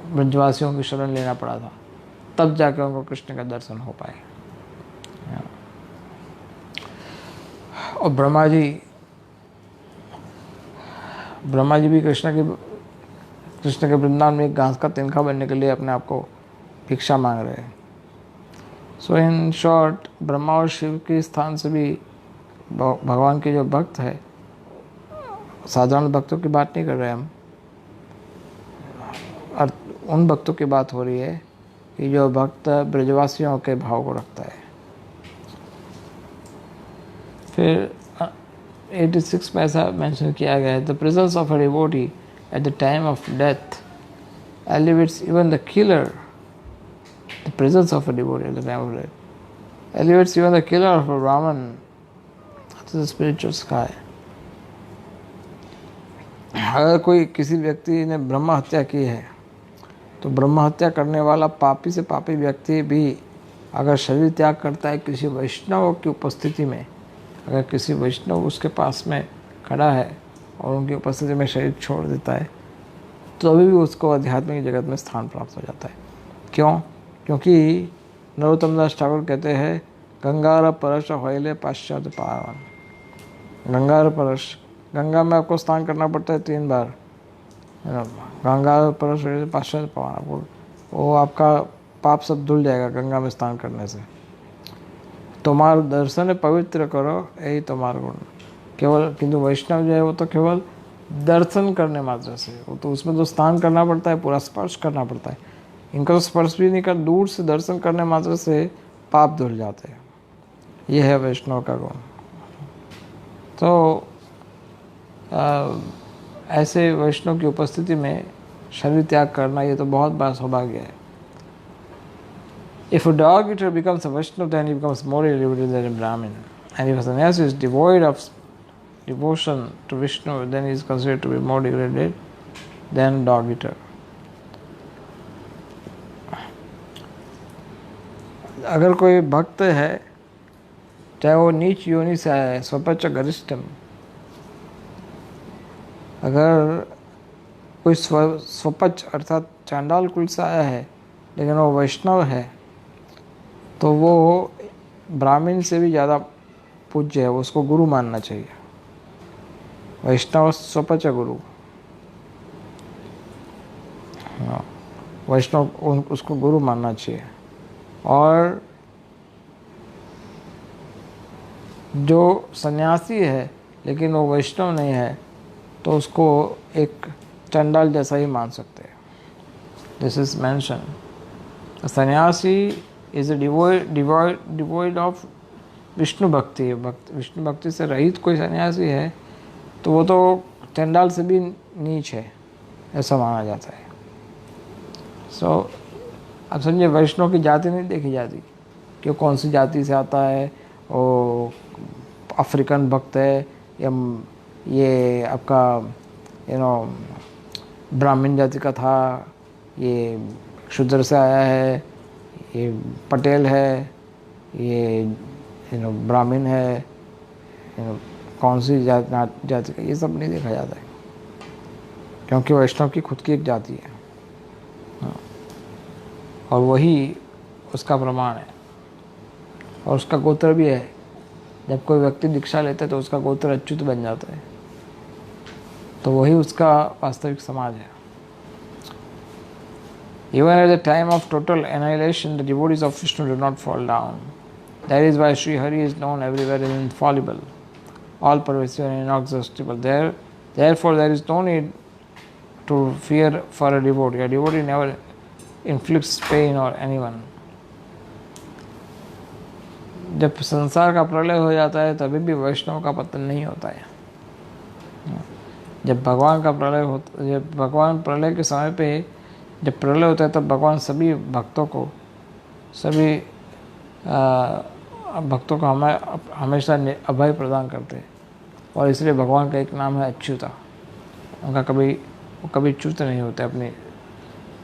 ब्रजवासियों की शरण लेना पड़ा था, तब जाके उनको कृष्ण का दर्शन हो पाए। और ब्रह्मा जी भी कृष्ण के वृंदावन में एक घास का तिनका बनने के लिए अपने आप को भिक्षा मांग रहे हैं। सो इन शॉर्ट, ब्रह्मा और शिव के स्थान से भी भगवान के जो भक्त है, साधारण भक्तों की बात नहीं कर रहे हम, और उन भक्तों की बात हो रही है कि जो भक्त ब्रजवासियों के भाव को रखता है। फिर 86 में ऐसा मेंशन किया गया है, the presence of a devotee at the time of death elevates even the killer. The presence of a devotee at the time of death elevates even the killer of a Brahman to the spiritual sky. अगर कोई किसी व्यक्ति ने ब्रह्म हत्या की है तो ब्रह्म हत्या करने वाला पापी से पापी व्यक्ति भी अगर शरीर त्याग करता है किसी वैष्णव की उपस्थिति में, अगर किसी वैष्णव उसके पास में खड़ा है और उनकी उपस्थिति में शरीर छोड़ देता है, तो अभी भी उसको आध्यात्मिक जगत में स्थान प्राप्त हो जाता है। क्यों? क्योंकि नरोत्तम दास ठाकुर कहते हैं, गंगार परश होइले पाश्चात्य पावन। गंगार परश, गंगा में आपको स्नान करना पड़ता है 3 बार। गंगार परश होइले पाश्चात्य पावन, वो आपका पाप सब धुल जाएगा गंगा में स्नान करने से। तुम्हारा दर्शन पवित्र करो, यही तुम्हारा गुण। केवल किंतु वैष्णव जो है वो तो केवल दर्शन करने मात्र से, वो तो उसमें तो स्नान करना पड़ता है, पूरा स्पर्श करना पड़ता है। इनका तो स्पर्श भी नहीं कर, दूर से दर्शन करने मात्र से पाप धुल जाते हैं। ये है वैष्णव का गुण। तो ऐसे वैष्णव की उपस्थिति में शरीर त्याग करना ये तो बहुत बड़ा सौभाग्य है। If a dog eater becomes a Vaishnava, then he becomes more elevated than a Brahmin. And if a sannyasi is devoid of devotion to Vishnu, then he is considered to be more degraded than dog eater. अगर कोई भक्त है, चाहे वो नीच योनि से आया है, स्वपच गरिष्ठम, अगर कोई स्वपच अर्थात चांडाल कुल से आया है लेकिन वो वैष्णव है, तो वो ब्राह्मण से भी ज़्यादा पूज्य है, उसको गुरु मानना चाहिए। वैष्णव स्वपच गुरु, हाँ, वैष्णव उसको गुरु मानना चाहिए। और जो सन्यासी है लेकिन वो वैष्णव नहीं है, तो उसको एक चंडाल जैसा ही मान सकते हैं। This is mentioned. A sannyasi is a devoid of Vishnu भक्ति है. विष्णु भक्ति से रहित कोई सन्यासी है तो वो तो चंडाल से भी नीच है, ऐसा माना जाता है. सो अब समझिए, वैष्णव की जाति नहीं देखी जाती कि वो कौन सी जाति से आता है, वो अफ्रीकन भक्त है या ये आपका ब्राह्मण जाति का था, ये शूद्र से आया है, ये पटेल है, ये ब्राह्मण है, कौन सी जाति का, ये सब नहीं देखा जाता है, क्योंकि वैष्णव की खुद की एक जाति है. और वही उसका प्रमाण है और उसका गोत्र भी है. जब कोई व्यक्ति दीक्षा लेता है तो उसका गोत्र अच्युत बन जाता है, तो वही उसका वास्तविक समाज है. Even at the time of total annihilation, the devotees of Vishnu do not fall down. That is why Sri Hari is known everywhere as infallible, all-pervasive and inexhaustible. Therefore, there is no need to fear for a devotee. A devotee never inflicts pain on anyone. जब संसार का प्रलय हो जाता है तभी भी वैष्णव का पतन नहीं होता है. जब भगवान का प्रलय होता, जब भगवान प्रलय के समय पे जब प्रलय होता है तब भगवान सभी भक्तों को हमेशा अभय प्रदान करते हैं. और इसलिए भगवान का एक नाम है अच्युता. वो कभी च्युत नहीं होते अपने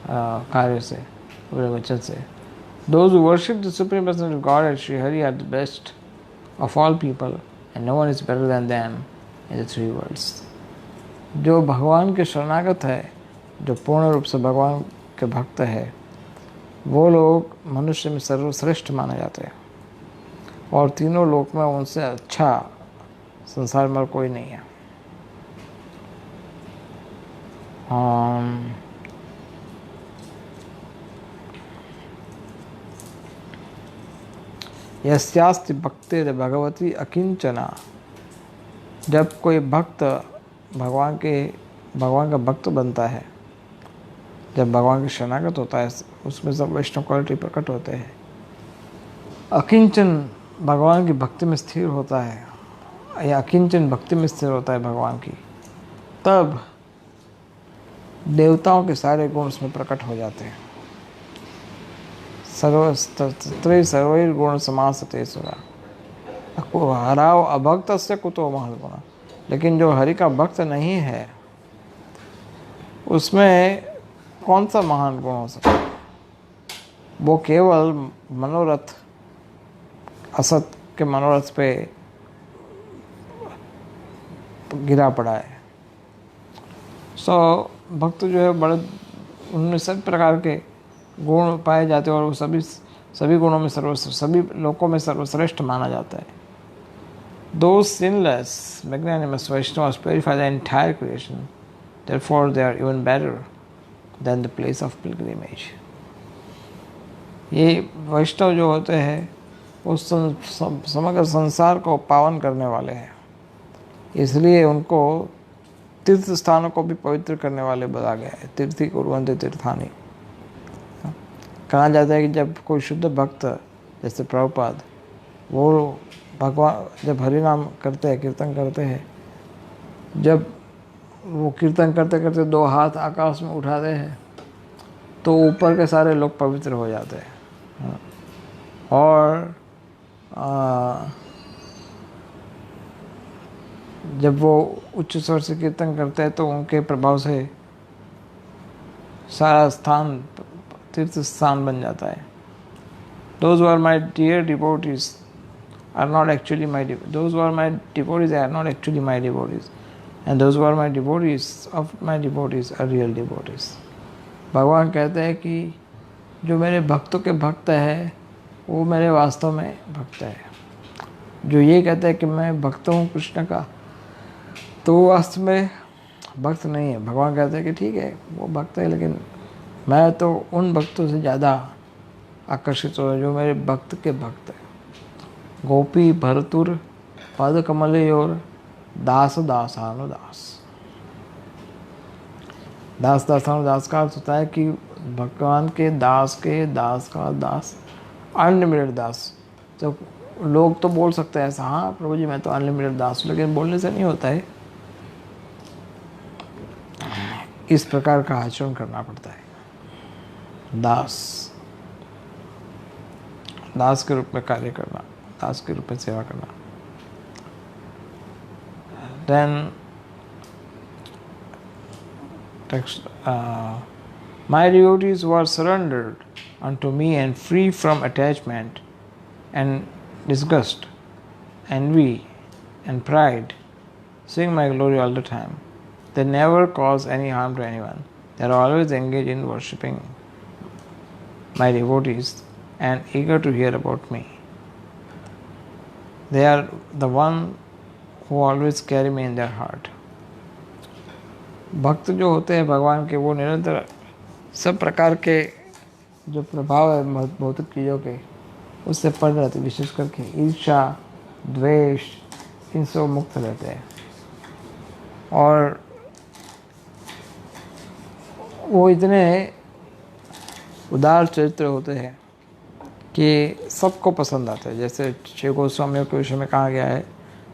कार्य से, अपने वचन से. Those who worship the Supreme Personality of Godhead, Sri Hari, are the best of all people, and no one is better than them in the three worlds. जो भगवान के शरणागत है, जो पूर्ण रूप से भगवान के भक्त है, वो लोग मनुष्य में सर्वश्रेष्ठ माने जाते हैं और तीनों लोक में उनसे अच्छा संसार में कोई नहीं है. यस्यास्ति भक्तेर भगवती अकिंचना. जब कोई भक्त भगवान का भक्त बनता है, जब भगवान की शरणागत होता है, उसमें सब वैष्णव क्वालिटी प्रकट होते हैं. अकिंचन भगवान की भक्ति में स्थिर होता है या अकिंचन भक्ति में स्थिर होता है भगवान की, तब देवताओं के सारे गुण उसमें प्रकट हो जाते हैं. सर्वैर गुण समासते सुरा. हराव अभक्त से कुतो महल गुण. लेकिन जो हरि का भक्त नहीं है उसमें कौन सा महान गुण हो सकता है? वो केवल मनोरथ, असत के मनोरथ पे गिरा पड़ा है. भक्त जो है बड़े, उनमें सभी प्रकार के गुण पाए जाते हैं और वो सभी गुणों में सभी लोकों में सर्वश्रेष्ठ माना जाता है. Those sinless, magnanimous Vaishnavas purify the entire creation. Therefore, they are even better than the place of pilgrimage. ये वैष्णव जो होते हैं वो समग्र संसार को पावन करने वाले हैं, इसलिए उनको तीर्थ स्थानों को भी पवित्र करने वाले बोला गया है. तीर्थी कुर्वन्ति तीर्थानि. कहा जाता है कि जब कोई शुद्ध भक्त जैसे प्रभुपाद, वो भगवान जब हरि नाम करते हैं, कीर्तन करते हैं, जब वो कीर्तन करते करते दो हाथ आकाश में उठाते हैं तो ऊपर के सारे लोग पवित्र हो जाते हैं. और जब वो उच्च स्वर से कीर्तन करते हैं तो उनके प्रभाव से सारा स्थान तीर्थ स्थान बन जाता है. Those who are my dear devotees are not actually my devotees. Those who are my devotees are not actually my devotees. And those who are my devotees of my devotees are real devotees. भगवान कहते हैं कि जो मेरे भक्तों के भक्त है वो मेरे वास्तव में भक्त है. जो ये कहता है कि मैं भक्त हूँ कृष्ण का, तो वो वास्तव में भक्त नहीं है. भगवान कहते हैं कि ठीक है वो भक्त है, लेकिन मैं तो उन भक्तों से ज़्यादा आकर्षित हूँ जो मेरे भक्त के भक्त हैं. गोपी भरतुर पद कमलयोर दास दासानुदास. दास दासानुदास का अर्थ होता है कि भगवान के दास का दास, अनलिमिटेड दास। तो लोग तो बोल सकते हैं ऐसा, हाँ प्रभु जी मैं तो अनलिमिटेड दास हूँ, लेकिन बोलने से नहीं होता है, इस प्रकार का आचरण करना पड़ता है। दास के रूप में कार्य करना, दास के रूप में सेवा करना। Then text, my devotees were surrendered unto me and free from attachment and disgust, envy and pride, seeing my glory all the time. They never cause any harm to anyone. They are always engaged in worshipping my devotees and eager to hear about me. They are the one who always carry me in their heart. भक्त जो होते हैं भगवान के, वो निरंतर सब प्रकार के जो प्रभाव है भौतिक चीज़ों के, उससे पड़ रहते, विशेष करके ईर्ष्या, द्वेष, इनसे मुक्त रहते हैं। और वो इतने उदार चरित्र होते हैं कि सबको पसंद आते हैं। जैसे श्री गोस्वामियों के विषय में कहा गया है,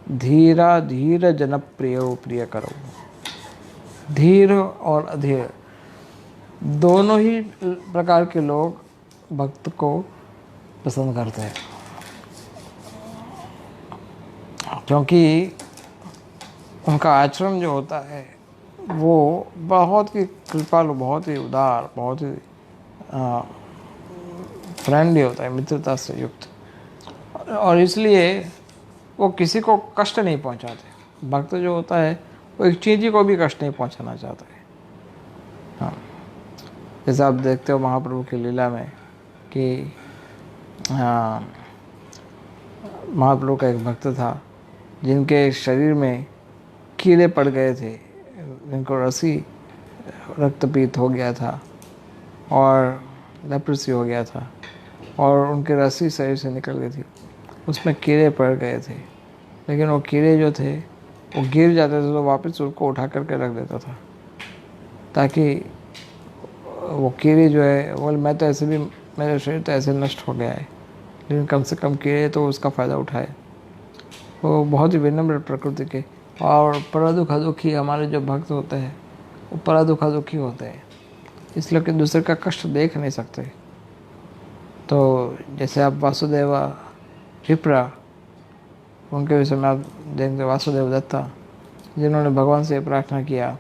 धीरा धीर जनप्रिय प्रिय करो। धीर और अधीर दोनों ही प्रकार के लोग भक्त को पसंद करते हैं, क्योंकि उनका आचरण जो होता है वो बहुत ही कृपालु, बहुत ही उदार, बहुत ही फ्रेंडली होता है, मित्रता से युक्त, और इसलिए वो किसी को कष्ट नहीं पहुंचाते। भक्त जो होता है वो एक चीज़ को भी कष्ट नहीं पहुंचाना चाहता है। हाँ, जैसे आप देखते हो महाप्रभु की लीला में कि महाप्रभु का एक भक्त था जिनके शरीर में कीड़े पड़ गए थे, जिनको रसी रक्तपीत हो गया था और लेप्रेसी हो गया था, और उनके रस्सी शरीर से निकल गई थी, उसमें कीड़े पड़ गए थे। लेकिन वो कीड़े जो थे वो गिर जाते थे तो वापस उनको उठा करके रख देता था, ताकि वो कीड़े जो है, वो मैं तो ऐसे भी, मेरा शरीर तो ऐसे नष्ट हो गया है, लेकिन कम से कम कीड़े तो उसका फ़ायदा उठाए। वो बहुत ही विनम्र प्रकृति के और परादुखा दुखी हमारे जो भक्त होते हैं वो परादुखा दुखी होते हैं, इसलिए कि दूसरे का कष्ट देख नहीं सकते। तो जैसे आप वासुदेवा विप्रा, उनके विषय में आप देखेंगे, वासुदेव दत्ता, जिन्होंने भगवान से प्रार्थना किया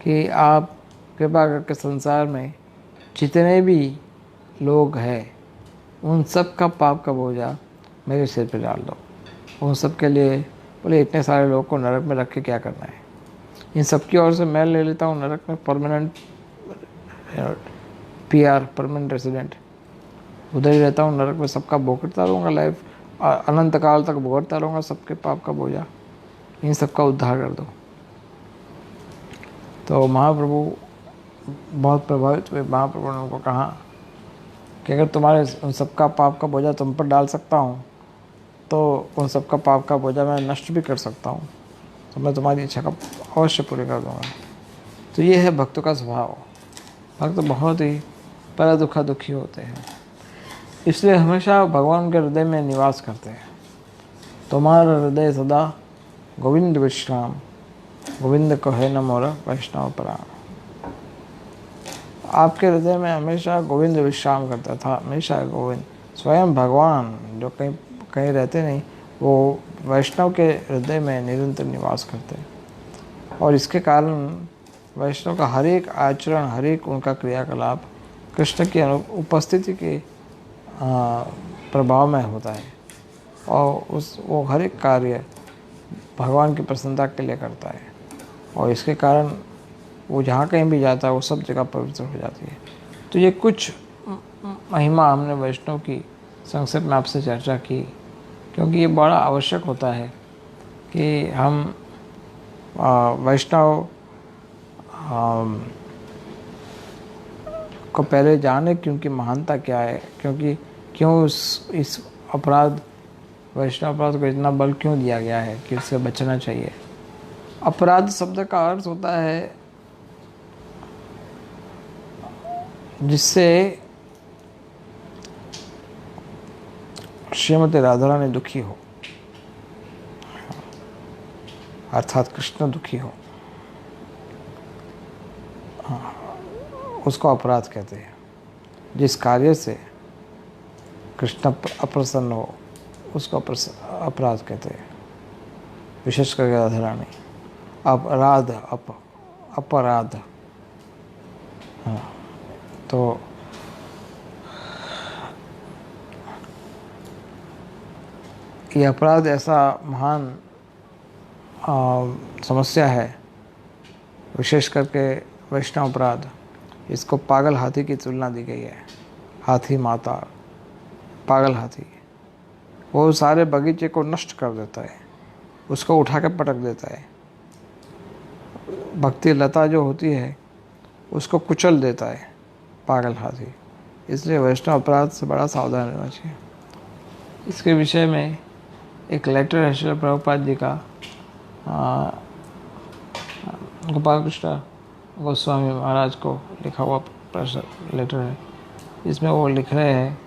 कि आप कृपा करके संसार में जितने भी लोग हैं उन सब का पाप का बोझा मेरे सिर पे डाल दो। उन सब के लिए बोले, इतने सारे लोगों को नरक में रख के क्या करना है, इन सब की ओर से मैं ले लेता हूँ नरक में परमानेंट PR, परमानेंट रेसिडेंट, उधर ही रहता हूँ नरक में, सबका भोगता रहूँगा, लाइफ अनंत काल तक भोगता रहूँगा सबके पाप का बोझा, इन सब का उद्धार कर दो। तो महाप्रभु बहुत प्रभावित हुए। महाप्रभु ने उनको कहा कि अगर तुम्हारे उन सबका पाप का बोझा तुम पर डाल सकता हूँ तो उन सबका पाप का बोझा मैं नष्ट भी कर सकता हूँ, तो मैं तुम्हारी इच्छा का अवश्य पूरी कर दूँगा। तो ये है भक्तों का स्वभाव। भक्त बहुत ही परादुखा दुखी होते हैं, इसलिए हमेशा भगवान के हृदय में निवास करते हैं। तुम्हारा हृदय सदा गोविंद विश्राम, गोविंद कहे न मोर वैष्णव प्राण। आपके हृदय में हमेशा गोविंद विश्राम करता था, हमेशा गोविंद, स्वयं भगवान जो कहीं कहीं रहते नहीं, वो वैष्णव के हृदय में निरंतर निवास करते हैं। और इसके कारण वैष्णव का हर एक आचरण, हर एक उनका क्रियाकलाप कृष्ण की उपस्थिति के प्रभाव में होता है, और वो हर एक कार्य भगवान की प्रसन्नता के लिए करता है, और इसके कारण वो जहाँ कहीं भी जाता है वो सब जगह पवित्र हो जाती है। तो ये कुछ महिमा हमने वैष्णव की संक्षेप में आपसे चर्चा की, क्योंकि ये बड़ा आवश्यक होता है कि हम वैष्णव को पहले जाने कि उनकी महानता क्या है, क्यों इस अपराध, वैष्णव अपराध को इतना बल क्यों दिया गया है कि उससे बचना चाहिए। अपराध शब्द का अर्थ होता है जिससे श्रीमती राधा रानी दुखी हो, अर्थात कृष्ण दुखी हो, उसको अपराध कहते हैं। जिस कार्य से कृष्ण अप्रसन्न हो उसको अपराध कहते हैं, विशेष करके राधा रानी। अपराध अपराध, हाँ। तो ये अपराध ऐसा महान समस्या है, विशेष करके वैष्णव अपराध। इसको पागल हाथी की तुलना दी गई है। हाथी माता, पागल हाथी, वो सारे बगीचे को नष्ट कर देता है, उसको उठा के पटक देता है। भक्ति लता जो होती है उसको कुचल देता है पागल हाथी। इसलिए वैष्णव अपराध से बड़ा सावधान रहना चाहिए। इसके विषय में एक लेटर है श्रील प्रभुपाद जी का, गोपाल कृष्ण गोस्वामी महाराज को लिखा हुआ लेटर है। इसमें वो लिख रहे हैं,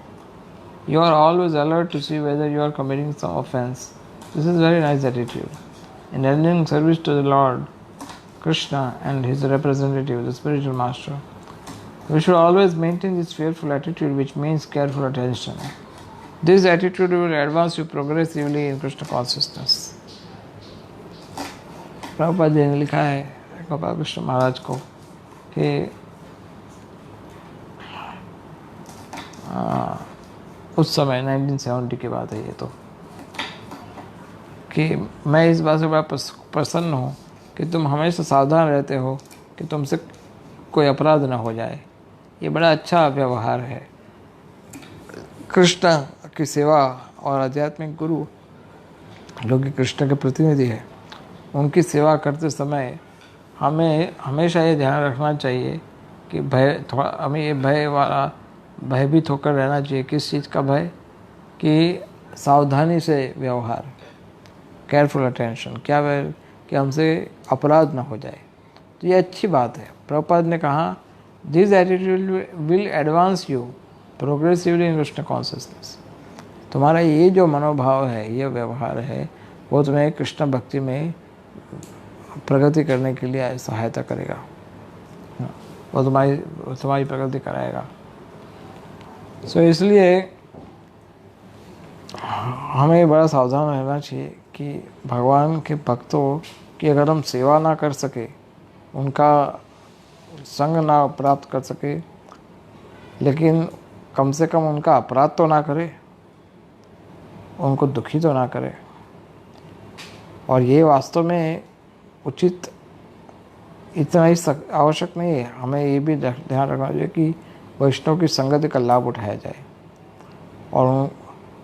you are always alert to see whether you are committing some offence. This is very nice attitude in rendering service to the lord Krishna and his representative, the spiritual master. We should always maintain this fearful attitude, which means careful attention. This attitude will advance you progressively in Krishna consciousness. Prabhupada ji ने लिखा है गोपाल कृष्ण महाराज को कि उस समय 1970 की बात है ये तो, कि मैं इस बात से बड़ा प्रसन्न हूँ कि तुम हमेशा सावधान रहते हो कि तुमसे कोई अपराध न हो जाए। ये बड़ा अच्छा व्यवहार है। कृष्ण की सेवा और आध्यात्मिक गुरु जो कि कृष्ण के प्रतिनिधि है, उनकी सेवा करते समय हमें हमेशा ये ध्यान रखना चाहिए कि हमें ये भयभीत होकर रहना चाहिए। किस चीज़ का भय? कि सावधानी से व्यवहार, केयरफुल अटेंशन। क्या भय? कि हमसे अपराध ना हो जाए। तो ये अच्छी बात है। प्रभुपाद ने कहा, this attitude will advance you progressively in Krishna consciousness. तुम्हारा ये जो मनोभाव है, ये व्यवहार है, वो तुम्हें कृष्ण भक्ति में प्रगति करने के लिए सहायता करेगा, वो तुम्हारी प्रगति कराएगा। सो इसलिए हमें बड़ा सावधान रहना चाहिए कि भगवान के भक्तों की अगर हम सेवा ना कर सके, उनका संग ना प्राप्त कर सके, लेकिन कम से कम उनका अपराध तो ना करे, उनको दुखी तो ना करे। और ये वास्तव में उचित इतना ही आवश्यक नहीं है, हमें ये भी ध्यान रखना चाहिए कि वैष्णव की संगति का लाभ उठाया जाए। और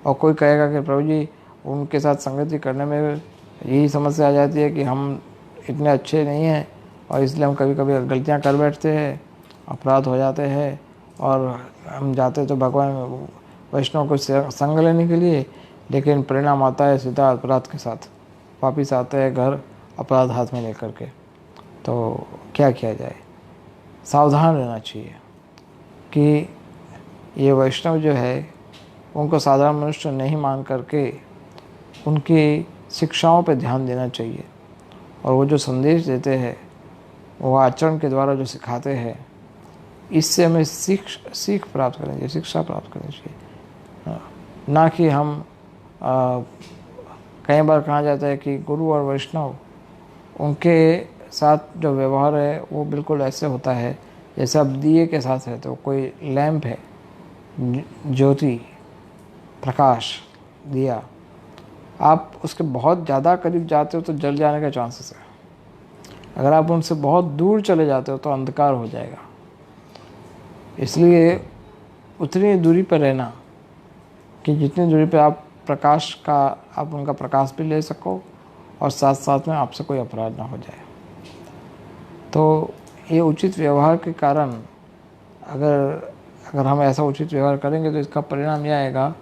कोई कहेगा कि प्रभु जी उनके साथ संगति करने में यही समस्या आ जाती है कि हम इतने अच्छे नहीं हैं और इसलिए हम कभी कभी गलतियां कर बैठते हैं, अपराध हो जाते हैं, और हम जाते तो भगवान वैष्णव को संग लेने के लिए, लेकिन परिणाम आता है सीधा अपराध के साथ, वापिस आते हैं घर अपराध हाथ में लेकर के। तो क्या किया जाए? सावधान रहना चाहिए कि ये वैष्णव जो है उनको साधारण मनुष्य नहीं मान करके उनकी शिक्षाओं पर ध्यान देना चाहिए, और वो जो संदेश देते हैं, वो आचरण के द्वारा जो सिखाते हैं, इससे हमें सीख प्राप्त करनी चाहिए, शिक्षा प्राप्त करनी चाहिए। ना कि हम कई बार कहा जाता है कि गुरु और वैष्णव उनके साथ जो व्यवहार है वो बिल्कुल ऐसे होता है जैसे अब दिए के साथ है, तो कोई लैंप है, ज्योति, प्रकाश, दिया, आप उसके बहुत ज़्यादा करीब जाते हो तो जल जाने का चांसेस है। अगर आप उनसे बहुत दूर चले जाते हो तो अंधकार हो जाएगा। इसलिए उतनी दूरी पर रहना कि जितनी दूरी पर आप उनका प्रकाश भी ले सको और साथ साथ में आपसे कोई अपराध ना हो जाए। तो ये उचित व्यवहार के कारण अगर हम ऐसा उचित व्यवहार करेंगे तो इसका परिणाम यह आएगा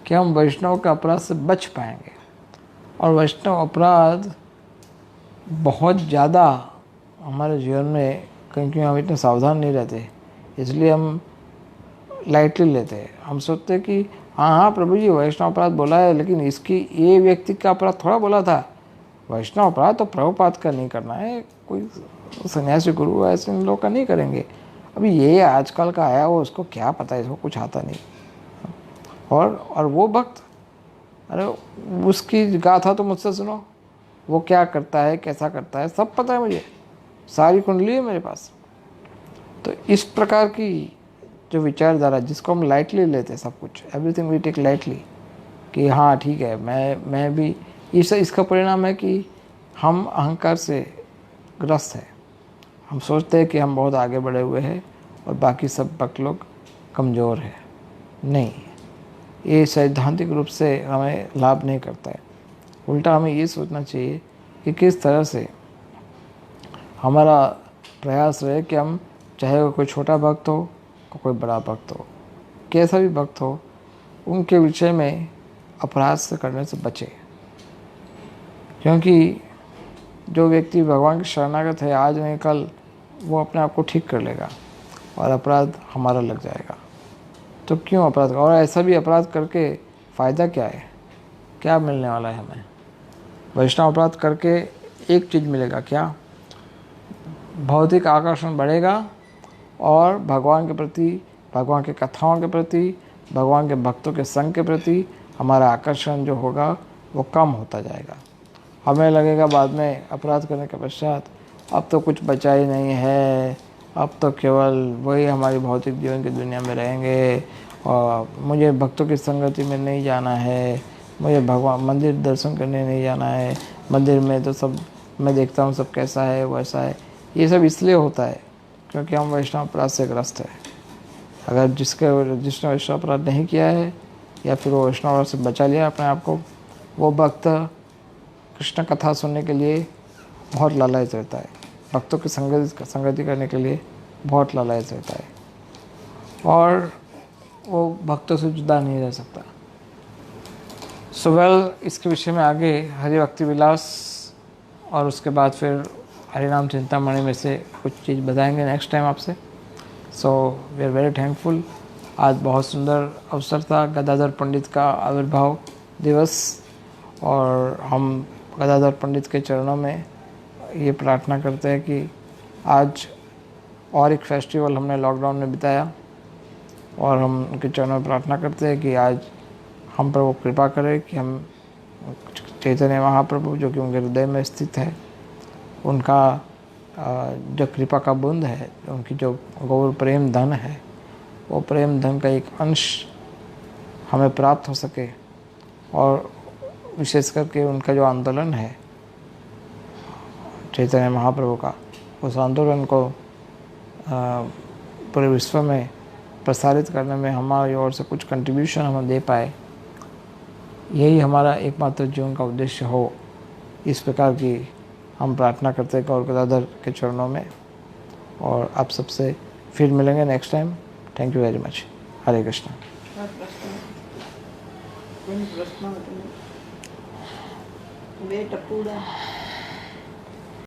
कि हम वैष्णव के अपराध से बच पाएंगे। और वैष्णव अपराध बहुत ज़्यादा हमारे जीवन में, क्योंकि हम इतने सावधान नहीं रहते, इसलिए हम लाइटली लेते हैं। हम सोचते हैं कि हाँ हाँ प्रभु जी वैष्णव अपराध बोला है, लेकिन इसकी ये व्यक्ति का अपराध थोड़ा बोला था। वैष्णव अपराध तो प्रभुपाद का नहीं करना है, कोई सन्यासी गुरु ऐसे इन लोग का नहीं करेंगे। अभी ये आजकल का आया वो, उसको क्या पता है, इसको कुछ आता नहीं। और वो भक्त, अरे उसकी गाथा तो मुझसे सुनो, वो क्या करता है कैसा करता है सब पता है मुझे, सारी कुंडली है मेरे पास। तो इस प्रकार की जो विचारधारा जिसको हम लाइटली लेते हैं, सब कुछ एवरीथिंग वी टेक लाइटली, कि हाँ ठीक है मैं भी, इसका परिणाम है कि हम अहंकार से ग्रस्त हैं। हम सोचते हैं कि हम बहुत आगे बढ़े हुए हैं और बाकी सब भक्त लोग कमज़ोर हैं। नहीं, ये सैद्धांतिक रूप से हमें लाभ नहीं करता है। उल्टा हमें ये सोचना चाहिए कि किस तरह से हमारा प्रयास रहे कि हम, चाहे वो कोई छोटा भक्त हो कोई बड़ा भक्त हो, कैसा भी भक्त हो, उनके विषय में अपराध से करने से बचे। क्योंकि जो व्यक्ति भगवान के शरणागत है, आज नहीं कल वो अपने आप को ठीक कर लेगा और अपराध हमारा लग जाएगा। तो क्यों अपराध, और ऐसा भी अपराध करके फ़ायदा क्या है, क्या मिलने वाला है हमें? वैष्णव अपराध करके एक चीज़ मिलेगा, क्या? भौतिक आकर्षण बढ़ेगा और भगवान के प्रति, भगवान के कथाओं के प्रति, भगवान के भक्तों के संग के प्रति हमारा आकर्षण जो होगा वो कम होता जाएगा। हमें लगेगा बाद में अपराध करने के पश्चात अब तो कुछ बचा ही नहीं है, अब तो केवल वही हमारी भौतिक जीवन की दुनिया में रहेंगे और मुझे भक्तों की संगति में नहीं जाना है, मुझे भगवान मंदिर दर्शन करने नहीं जाना है, मंदिर में तो सब मैं देखता हूँ सब कैसा है वैसा है। ये सब इसलिए होता है क्योंकि हम वैष्णव अपराध से ग्रस्त है। अगर जिसने वैष्णव अपराध नहीं किया है या फिर वो वैष्णव अपराध से बचा लिया अपने आप को, वो भक्त कृष्ण कथा सुनने के लिए बहुत लालच रहता है, भक्तों की संगति करने के लिए बहुत लालच रहता है और वो भक्तों से जुदा नहीं रह सकता। इसके विषय में आगे हरि भक्ति विलास और उसके बाद फिर हरिनाम चिंतामणि में से कुछ चीज़ बताएंगे नेक्स्ट टाइम आपसे। So we are very thankful. आज बहुत सुंदर अवसर था, गदाधर पंडित का आविर्भाव दिवस, और हम गदाधर पंडित के चरणों में ये प्रार्थना करते हैं कि आज और एक फेस्टिवल हमने लॉकडाउन में बिताया और हम उनके चरणों में प्रार्थना करते हैं कि आज हम पर वो कृपा करे कि हम चैतन्य महाप्रभु जो कि उनके हृदय में स्थित है, उनका जो कृपा का बूंद है, उनकी जो गौर प्रेम धन है, वो प्रेम धन का एक अंश हमें प्राप्त हो सके। और विशेष करके उनका जो आंदोलन है चैतन्य महाप्रभु का, उस आंदोलन को पूरे विश्व में प्रसारित करने में हमारी ओर से कुछ कंट्रीब्यूशन हम दे पाए, यही हमारा एकमात्र जीवन का उद्देश्य हो। इस प्रकार की हम प्रार्थना करते हैं गौर गदाधर के चरणों में, और आप सबसे फिर मिलेंगे next time. Thank you very much. Hare Krishna. प्रश्न